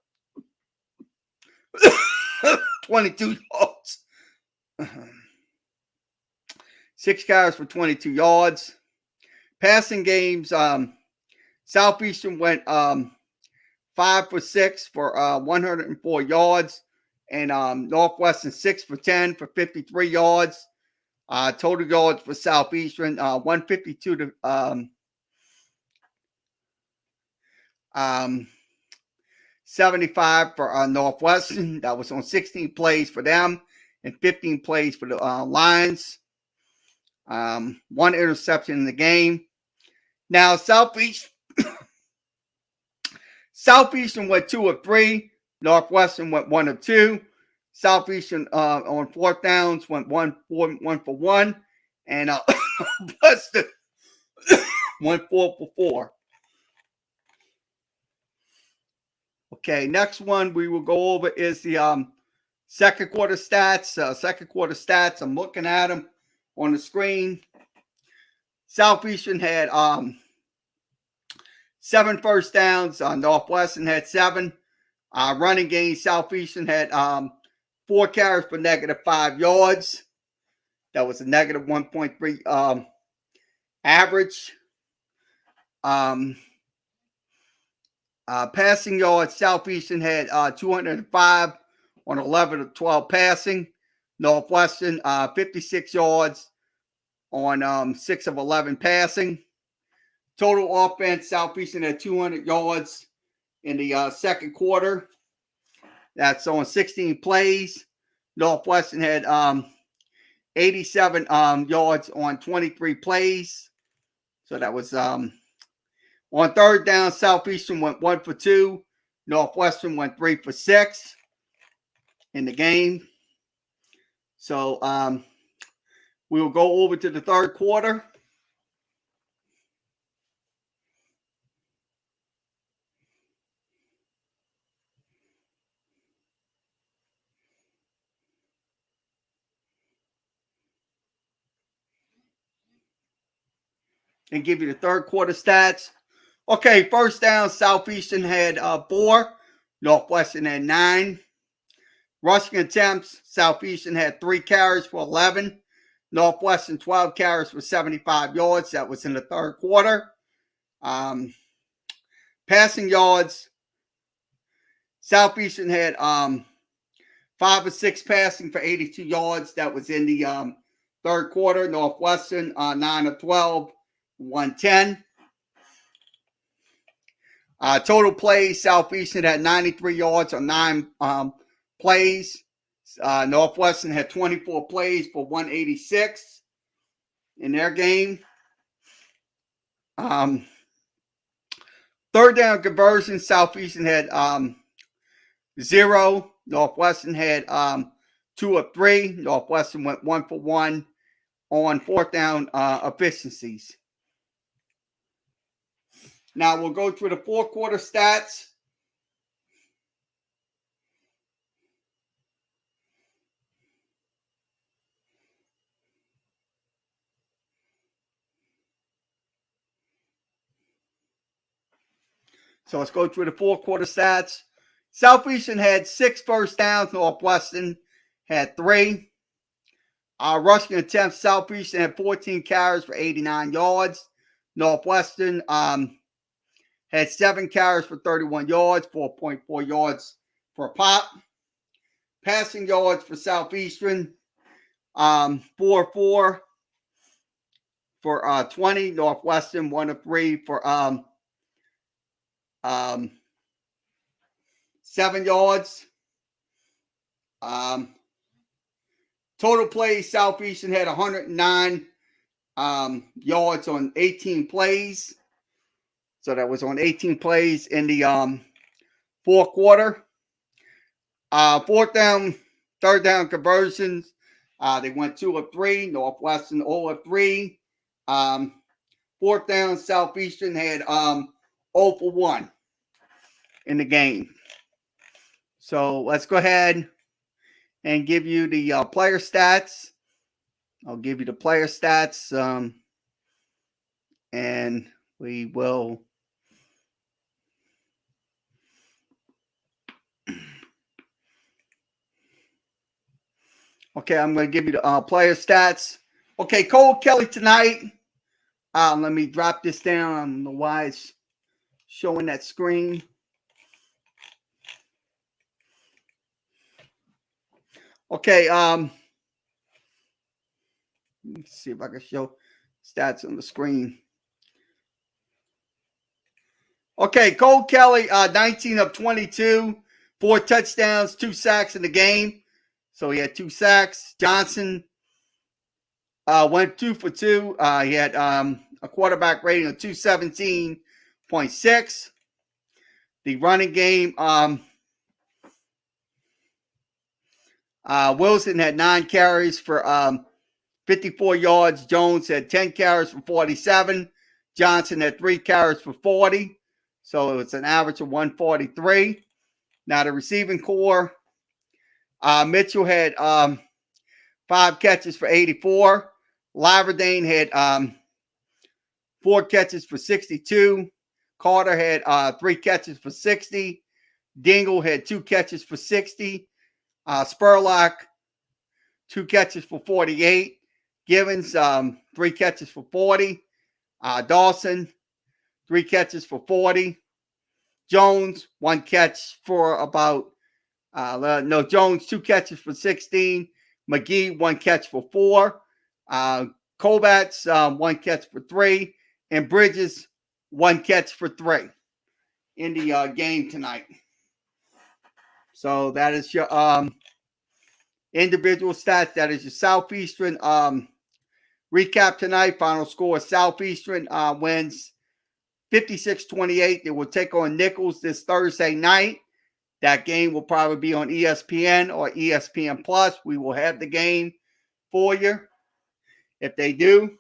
22 yards. 6 carries for 22 yards. Passing games, Southeastern went 5 for 6 for 104 yards. And Northwestern 6 for 10 for 53 yards. Total yards for Southeastern 152 to 75 for Northwestern. That was on 16 plays for them and 15 plays for the Lions. 1 interception in the game. Now Southeastern went 2 of 3. Northwestern went 1 of 2. Southeastern on 4th downs went 1 for 1. And Northwestern went 4 for 4. Okay, next one we will go over is the second quarter stats. I'm looking at them on the screen. Southeastern had 7 first downs. Northwestern had 7. Running game, Southeastern had 4 carries for -5 yards. That was a -1.3 average. Passing yards, Southeastern had 205 on 11 of 12 passing. Northwestern, 56 yards on 6 of 11 passing. Total offense, Southeastern had 200 yards in the second quarter. That's on 16 plays. Northwestern had 87 yards on 23 plays. So that was on third down, Southeastern went 1 for 2. Northwestern went 3 for 6 in the game. So we will go over to the third quarter. And give you the third quarter stats. Okay, first down, Southeastern had 4. Northwestern had 9. Rushing attempts, Southeastern had 3 carries for 11. Northwestern 12 carries for 75 yards. That was in the third quarter. Passing yards, Southeastern had 5 or 6 passing for 82 yards. That was in the third quarter. Northwestern 9 of 12, 110. Total plays, Southeastern had 93 yards on 9 plays. Northwestern had 24 plays for 186 in their game. Third down conversion, Southeastern had 0. Northwestern had 2 of 3. Northwestern went 1 for 1 on fourth down efficiencies. Now we'll go through the fourth quarter stats. So let's go through the fourth quarter stats. Southeastern had 6 first downs. Northwestern had 3. Rushing attempts, Southeastern had 14 carries for 89 yards. Northwestern had 7 carries for 31 yards, 4.4 yards per pop. Passing yards for Southeastern, 4-4 for 20. Northwestern 1 of 3 for 7 yards. Total plays, Southeastern had 109 yards on 18 plays. So that was on 18 plays in the fourth quarter. Fourth down, third down conversions. They went 2 of 3. Northwestern 0 of 3. Fourth down, Southeastern had 0 for 1 in the game. So let's go ahead and give you the player stats. I'll give you the player stats, and we will. Okay, I'm going to give you the player stats. Okay, Cole Kelly tonight. Let me drop this down. I don't know why it's showing that screen. Okay, let's see if I can show stats on the screen. Okay, Cole Kelly, 19 of 22, 4 touchdowns, 2 sacks in the game. So he had 2 sacks. Johnson went 2 for 2. He had a quarterback rating of 217.6. The running game, Wilson had 9 carries for 54 yards. Jones had 10 carries for 47. Johnson had 3 carries for 40. So it was an average of 143. Now the receiving core, Mitchell had 5 catches for 84. Laverdane had 4 catches for 62. Carter had 3 catches for 60. Dingle had 2 catches for 60. Spurlock, 2 catches for 48. Givens, 3 catches for 40. Dawson, 3 catches for 40. Jones, 1 catch for about, Jones, 2 catches for 16. McGee, 1 catch for 4. Kovats, 1 catch for 3. And Bridges, 1 catch for 3 in the game tonight. So that is your individual stats. That is your Southeastern recap tonight. Final score: Southeastern wins 56-28. They will take on Nichols this Thursday night. That game will probably be on ESPN or ESPN Plus. We will have the game for you. If they do,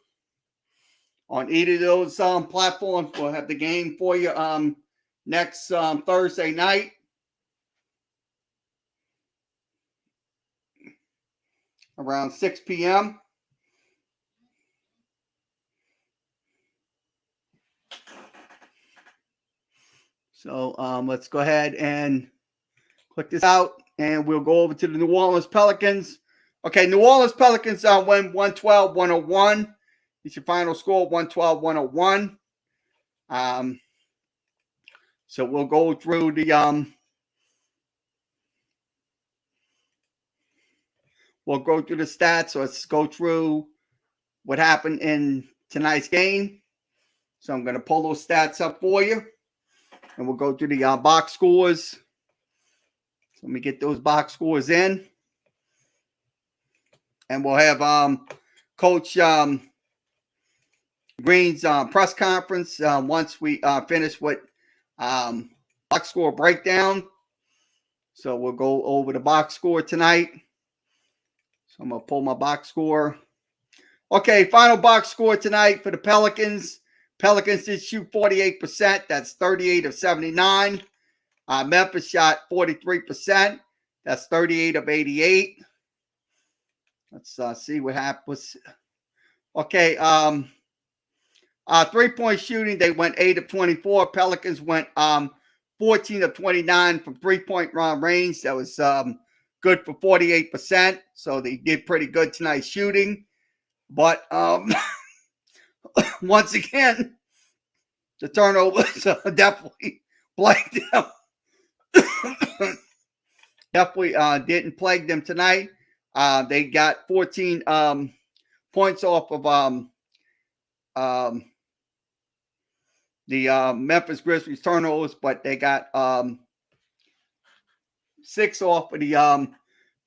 on either of those platforms, we'll have the game for you next Thursday night. Around 6 p.m. So let's go ahead and click this out, and we'll go over to the New Orleans Pelicans. Okay, New Orleans Pelicans win 112-101. It's your final score, 112-101. So we'll go through the we'll go through the stats. So let's go through what happened in tonight's game. So I'm going to pull those stats up for you, and we'll go through the box scores. So let me get those box scores in, and we'll have Coach Green's press conference once we finish with box score breakdown. So we'll go over the box score tonight. So I'm going to pull my box score. Okay, final box score tonight for the Pelicans. Pelicans did shoot 48%. That's 38 of 79. Memphis shot 43%. That's 38 of 88. Let's see what happens. Okay, 3-point shooting, they went 8 of 24. Pelicans went 14 of 29 from 3-point range. That was good for 48%. So they did pretty good tonight shooting. But once again, the turnovers definitely plagued them. Definitely didn't plague them tonight. They got 14 points off of the Memphis Grizzlies turnovers, but they got 6 off of the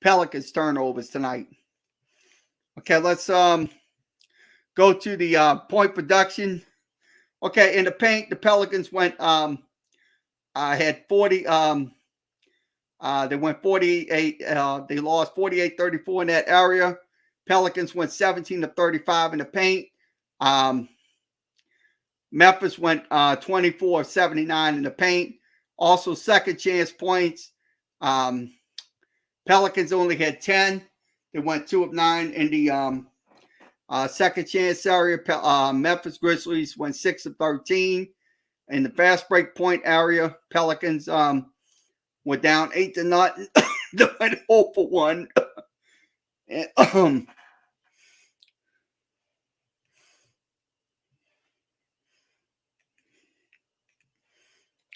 Pelicans turnovers tonight. Okay, let's go to the point production. Okay, in the paint, the Pelicans went had 40. They went 48. They lost 48-34 in that area. Pelicans went 17 of 35 in the paint. Memphis went 24 of 79 in the paint. Also, second chance points. Pelicans only had 10. They went 2 of 9 in the second chance area. Memphis Grizzlies went 6 of 13. In the fast break point area, Pelicans went down 8-0. They went 0 for 1. And,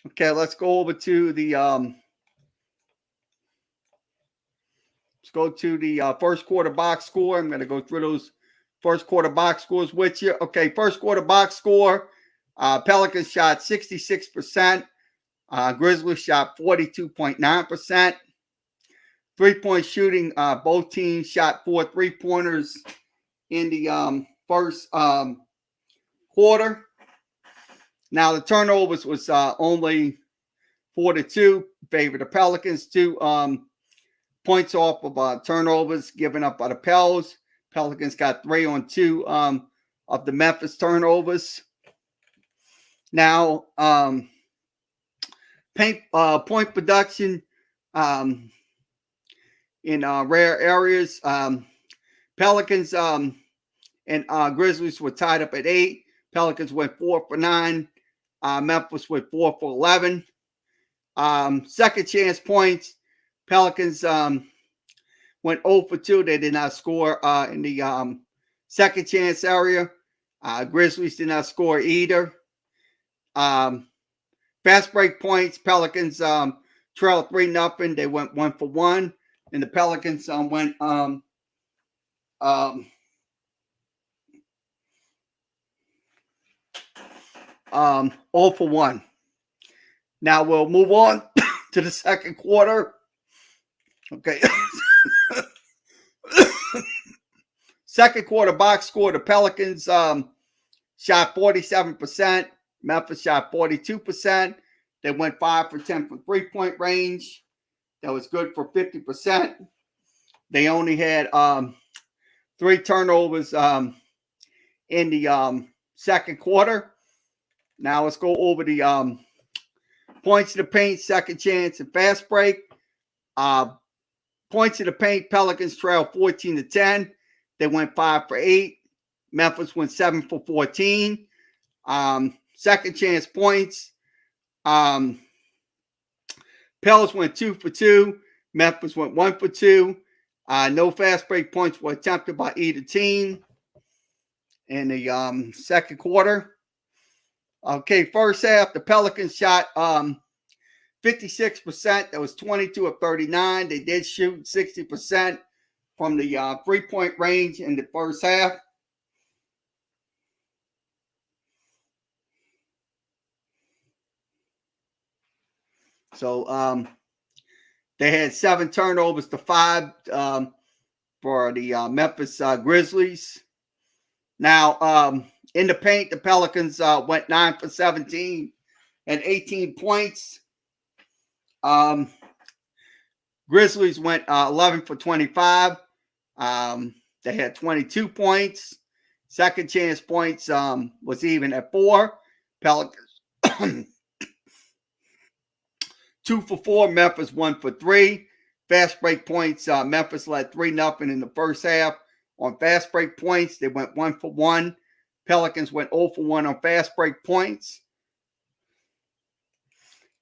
okay, let's go over to the first quarter box score. I'm going to go through those first quarter box scores with you. Okay, first quarter box score. Pelicans shot 66%. Grizzlies shot 42.9%. 3-point shooting, both teams shot 4 3-pointers in the first quarter. Now, the turnovers was only 4-2 in favor of the Pelicans. 2 points off of turnovers given up by the Pels. Pelicans got 3 on 2 of the Memphis turnovers. Now, point production in rare areas. Pelicans and Grizzlies were tied up at 8. Pelicans went 4 for 9. Memphis went 4 for 11. Second chance points. Pelicans went 0 for 2. They did not score in the second chance area. Grizzlies did not score either. Fast break points, Pelicans trailed 3-0. They went 1 for 1. And the Pelicans went 0 for 1. Now we'll move on to the second quarter. Okay. Second quarter box score, the Pelicans shot 47%. Memphis shot 42%. They went 5 for 10 from three-point range. That was good for 50%. They only had 3 turnovers in the second quarter. Now let's go over the points to the paint, second chance, and fast break. Points to the paint, Pelicans trailed 14-10. They went 5 for 8. Memphis went 7 for 14. Second chance points. Pels went 2 for 2. Memphis went 1 for 2. No fast break points were attempted by either team in the second quarter. Okay, first half, the Pelicans shot 56%. That was 22 of 39. They did shoot 60% from the 3-point range in the first half. So they had 7 turnovers to 5 for the Memphis Grizzlies. Now, in the paint, the Pelicans went 9 for 17 and 18 points. Grizzlies went 11 for 25. They had 22 points. Second chance points was even at 4. Pelicans 2 for 4. Memphis 1 for 3. Fast break points. Memphis led 3-0 in the first half. On fast break points, they went 1 for 1. Pelicans went 0 for 1 on fast break points.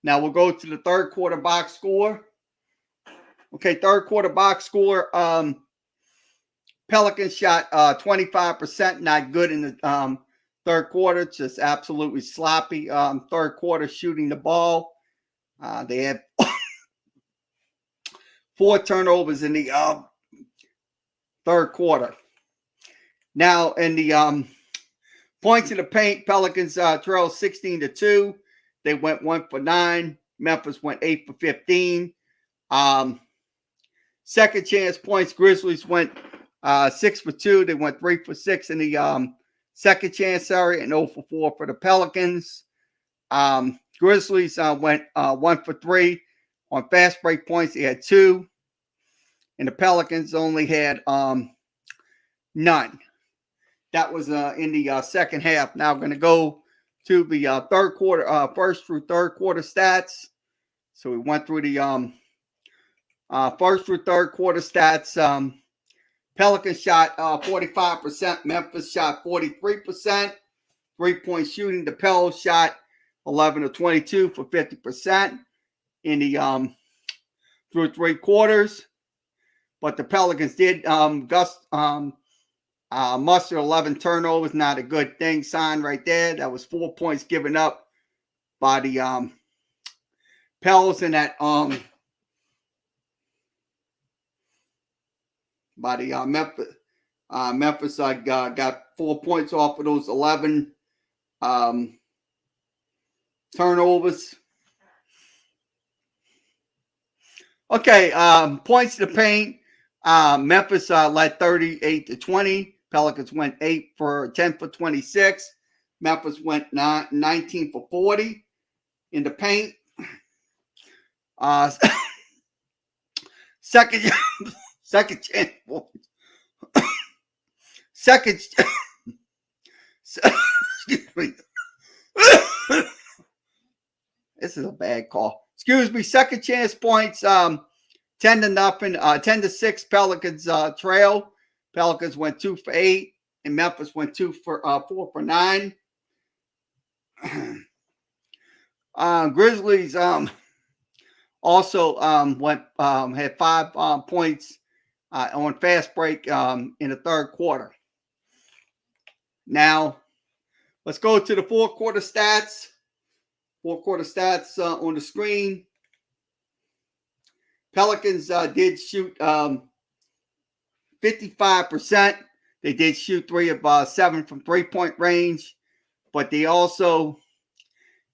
Now we'll go to the third quarter box score. Okay, third quarter box score. Pelicans shot 25%, not good in the third quarter, just absolutely sloppy third quarter shooting the ball. They had 4 turnovers in the third quarter. Now, in the points in the paint, Pelicans trailed 16-2. They went 1 for 9. Memphis went 8 for 15. Second chance points, Grizzlies went 6 for 2. They went 3 for 6 in the second chance area and 0 for 4 for the Pelicans. Grizzlies went 1 for 3 on fast break points. They had 2. And the Pelicans only had none. That was in the second half. Now I'm going to go to the third quarter, first through third quarter stats. So we went through the first through third quarter stats. Pelicans shot 45%. Memphis shot 43%. 3-point shooting. The Pels shot 11 of 22 for 50% in the through 3 quarters. But the Pelicans did muster 11 turnovers. Not a good thing. Sign right there. That was 4 points given up by the Pels in that by the Memphis. Memphis got 4 points off of those 11 turnovers. Okay, points to the paint. Memphis led 38-20. Pelicans went 10 for 26. Memphis went 19 for 40 in the paint. Second chance points. Excuse me. This is a bad call. Excuse me. Second chance points. 10-0, 10-6. Pelicans trail. Pelicans went 2 for 8, and Memphis went 4 for 9. Grizzlies also had 5 points on fast break in the third quarter. Now, let's go to the fourth quarter stats. Fourth quarter stats on the screen. Pelicans did shoot 55%. They did shoot 3 of 7 from three-point range, but they also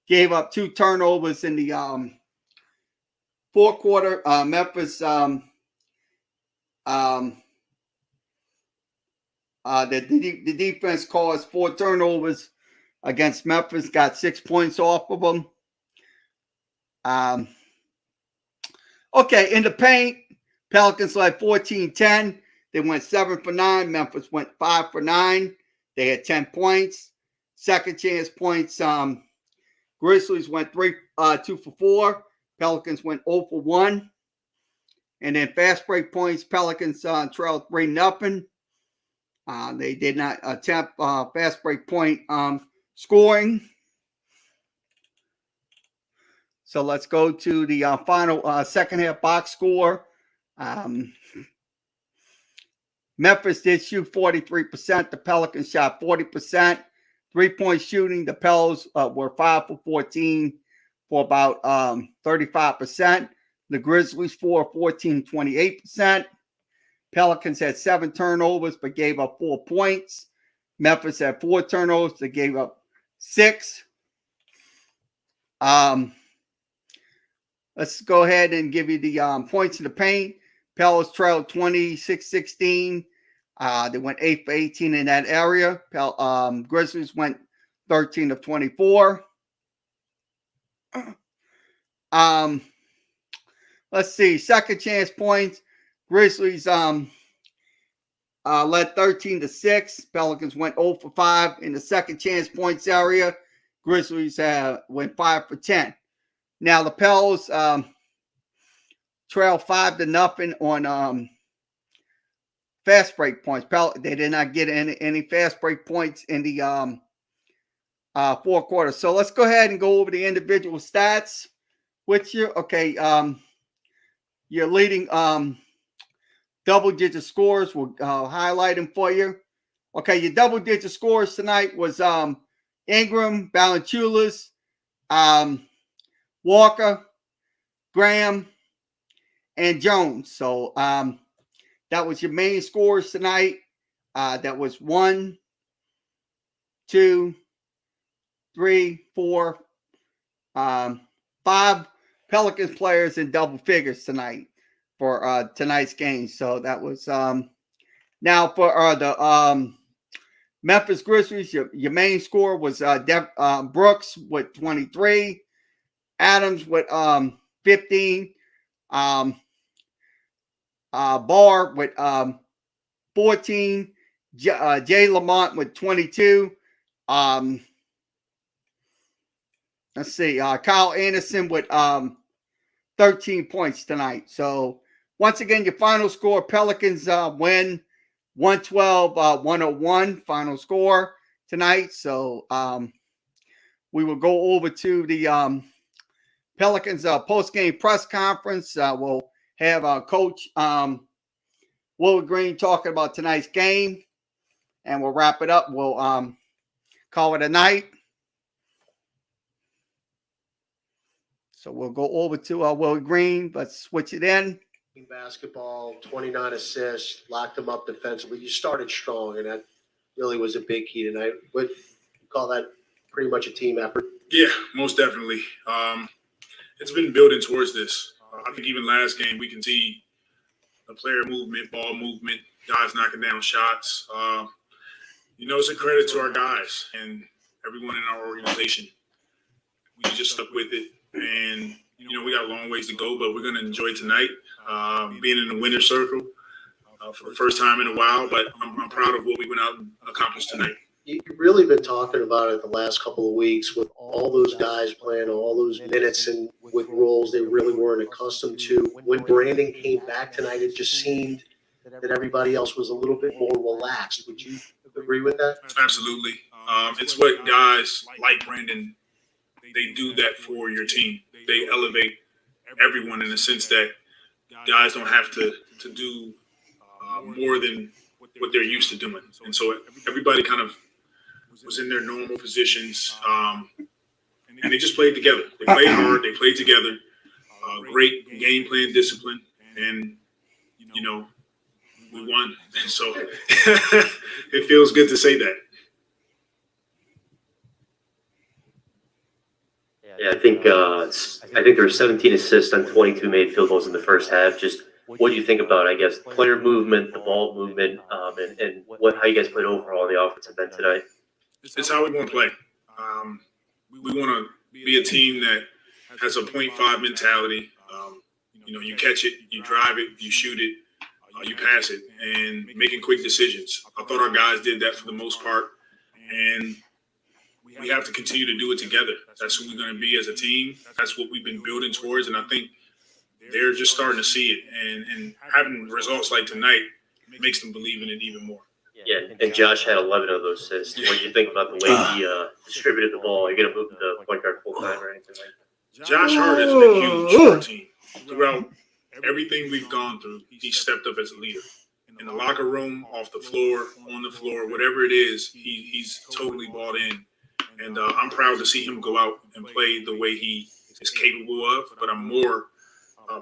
gave up 2 turnovers in the fourth quarter. Memphis, the defense caused 4 turnovers against Memphis, got 6 points off of them. Okay, in the paint, Pelicans led 14-10. They went 7 for 9. Memphis went 5 for 9. They had 10 points. Second chance points, Grizzlies went 2 for 4. Pelicans went 0 for 1. And then fast break points, Pelicans trailed 3-0. They did not attempt fast break point scoring. So let's go to the final second half box score. Memphis did shoot 43%. The Pelicans shot 40%. 3-point shooting, the Pels were 5 for 14 for about 35%. The Grizzlies 4 for 14, 28%. Pelicans had 7 turnovers but gave up 4 points. Memphis had 4 turnovers. They gave up 6. Let's go ahead and give you the points in the paint. Pels trailed 26-16. They went 8 for 18 in that area. Grizzlies went 13 of 24. Let's see. Second chance points. Grizzlies led 13-6. Pelicans went 0 for 5 in the second chance points area. Grizzlies went 5 for 10. Now the Pels trailed 5-0 on fast break points. They did not get any fast break points in the fourth quarter. So let's go ahead and go over the individual stats with you. Okay, your leading double-digit scores. We'll highlight them for you. Okay, your double-digit scores tonight was Ingram, Valanciunas, Walker, Graham, and Jones. So that was your main scores tonight. That was 1, 2, 3, 4, 5 Pelicans players in double figures tonight for tonight's game. So that was now for the Memphis Grizzlies. Your main score was Brooks with 23, Adams with 15, Barr with 14, Jay Lamont with 22. Let's see, Kyle Anderson with 13 points tonight. So once again, your final score, Pelicans win 112-101 final score tonight. So we will go over to the Pelicans post-game press conference. We'll have Coach Will Green talking about tonight's game, and we'll wrap it up. We'll call it a night. So we'll go over to Will Green. Let's switch it in. Basketball, 29 assists, locked them up defensively. You started strong, and that really was a big key tonight. Would you call that pretty much a team effort? Yeah, most definitely. It's been building towards this. I think even last game we can see the player movement, ball movement, guys knocking down shots. It's a credit to our guys and everyone in our organization. We just stuck with it, and we got a long ways to go, but we're going to enjoy tonight. Being in the winner's circle for the first time in a while, but I'm proud of what we went out and accomplished tonight. You've really been talking about it the last couple of weeks with all those guys playing all those minutes and with roles they really weren't accustomed to. When Brandon came back tonight, it just seemed that everybody else was a little bit more relaxed. Would you agree with that? Absolutely. It's what guys like Brandon, they do that for your team. They elevate everyone in the sense that guys don't have to do more than what they're used to doing. And so everybody kind of was in their normal positions. And and they just played together. They played hard. They played together. Great game plan discipline, and we won. So it feels good to say that. Yeah, I think there were 17 assists on 22 made field goals in the first half. Just what do you think about, I guess, player movement, the ball movement, and how you guys played overall on the offensive end tonight? It's how we want to play. We want to be a team that has a 0.5 mentality. You catch it, you drive it, you shoot it, you pass it, and making quick decisions. I thought our guys did that for the most part, and we have to continue to do it together. That's who we're going to be as a team. That's what we've been building towards, and I think they're just starting to see it. And having results like tonight makes them believe in it even more. Yeah, and Josh had 11 of those assists. What do you think about the way he distributed the ball? Are you going to move the point guard full time or anything like that? Josh Hart has been huge for our team. Throughout everything we've gone through, he stepped up as a leader. In the locker room, off the floor, on the floor, whatever it is, he's totally bought in. And I'm proud to see him go out and play the way he is capable of. But I'm more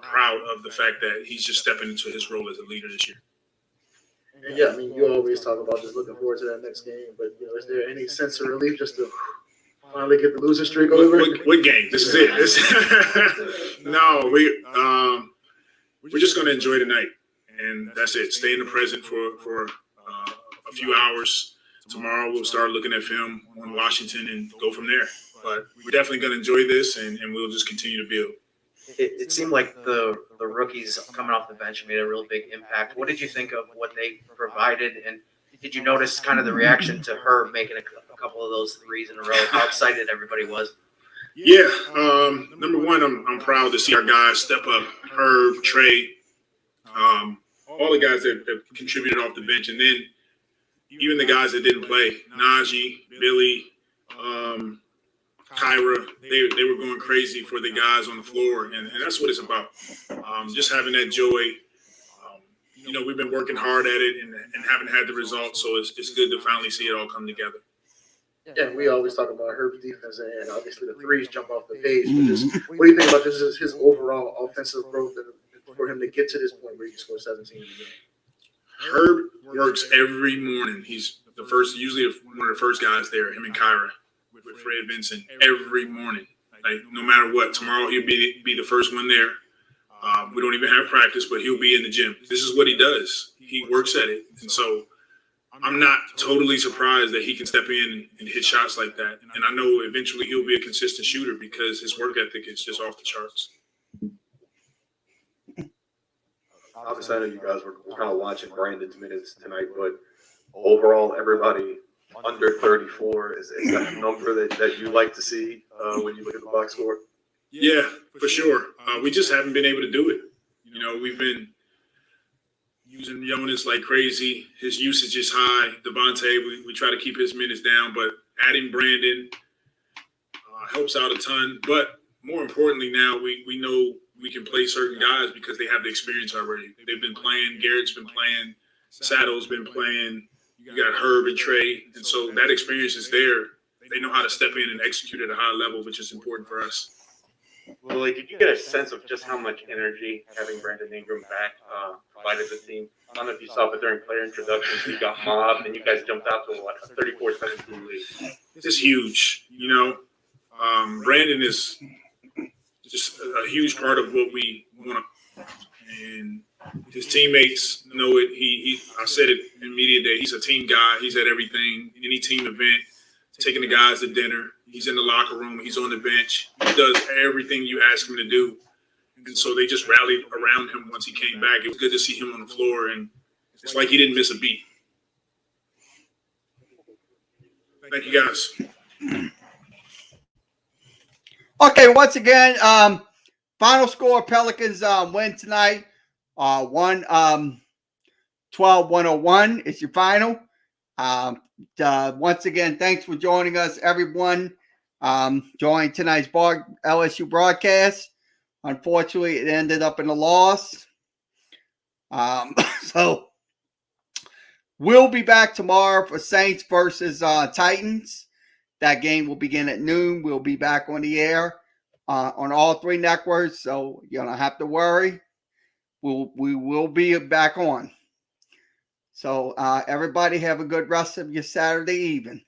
proud of the fact that he's just stepping into his role as a leader this year. Yeah, I mean, you always talk about just looking forward to that next game, but is there any sense of relief just to finally get the losing streak over? What game? This is it. No, we're just going to enjoy tonight, and that's it. Stay in the present for a few hours. Tomorrow we'll start looking at film on Washington and go from there. But we're definitely going to enjoy this, and we'll just continue to build. It seemed like the rookies coming off the bench made a real big impact. What did you think of what they provided, and did you notice kind of the reaction to Herb making a couple of those threes in a row? How excited everybody was. Yeah, number one, I'm proud to see our guys step up. Herb, Trey, all the guys that contributed off the bench, and then even the guys that didn't play, Najee, Billy, Kyra, they were going crazy for the guys on the floor, and that's what it's about. Just having that joy. We've been working hard at it and haven't had the results, so it's good to finally see it all come together. Yeah, we always talk about Herb's defense, and obviously the threes jump off the page. But just, what do you think about just his overall offensive growth for him to get to this point where he can score 17 in the game? Herb works every morning. He's usually one of the first guys there, him and Kyra, with Fred Vincent, every morning. Like, no matter what, tomorrow he'll be the first one there. We don't even have practice, but he'll be in the gym. This is what he does. He works at it. And so I'm not totally surprised that he can step in and hit shots like that. And I know eventually he'll be a consistent shooter because his work ethic is just off the charts. Obviously, I know you guys were kind of watching Brandon's minutes tonight, but overall, everybody under 34 is that a number that you like to see when you look at the box score? Yeah, for sure. We just haven't been able to do it. We've been using Jonas like crazy. His usage is high. Devontae, we try to keep his minutes down, but adding Brandon helps out a ton. But more importantly now, we know we can play certain guys because they have the experience already. They've been playing. Garrett's been playing. Saddle's been playing. You got Herb and Trey. And so that experience is there. They know how to step in and execute at a high level, which is important for us. Willie, did you get a sense of just how much energy having Brandon Ingram back provided the team? I don't know if you saw it during player introductions. He got mobbed, and you guys jumped out to a 34-17 lead. It's huge. Brandon is just a huge part of what we want, and his teammates know it. I said it in media day. He's a team guy. He's at everything, any team event, taking the guys to dinner. He's in the locker room. He's on the bench. He does everything you ask him to do. And so they just rallied around him once he came back. It was good to see him on the floor, and it's like he didn't miss a beat. Thank you, guys. Okay, once again, final score, Pelicans win tonight. 12-101 is your final. Once again, thanks for joining us, everyone. Join tonight's LSU broadcast. Unfortunately, it ended up in a loss. So we'll be back tomorrow for Saints versus Titans. That game will begin at noon. We'll be back on the air on all 3 networks, so you don't have to worry. We will be back on. So everybody have a good rest of your Saturday evening.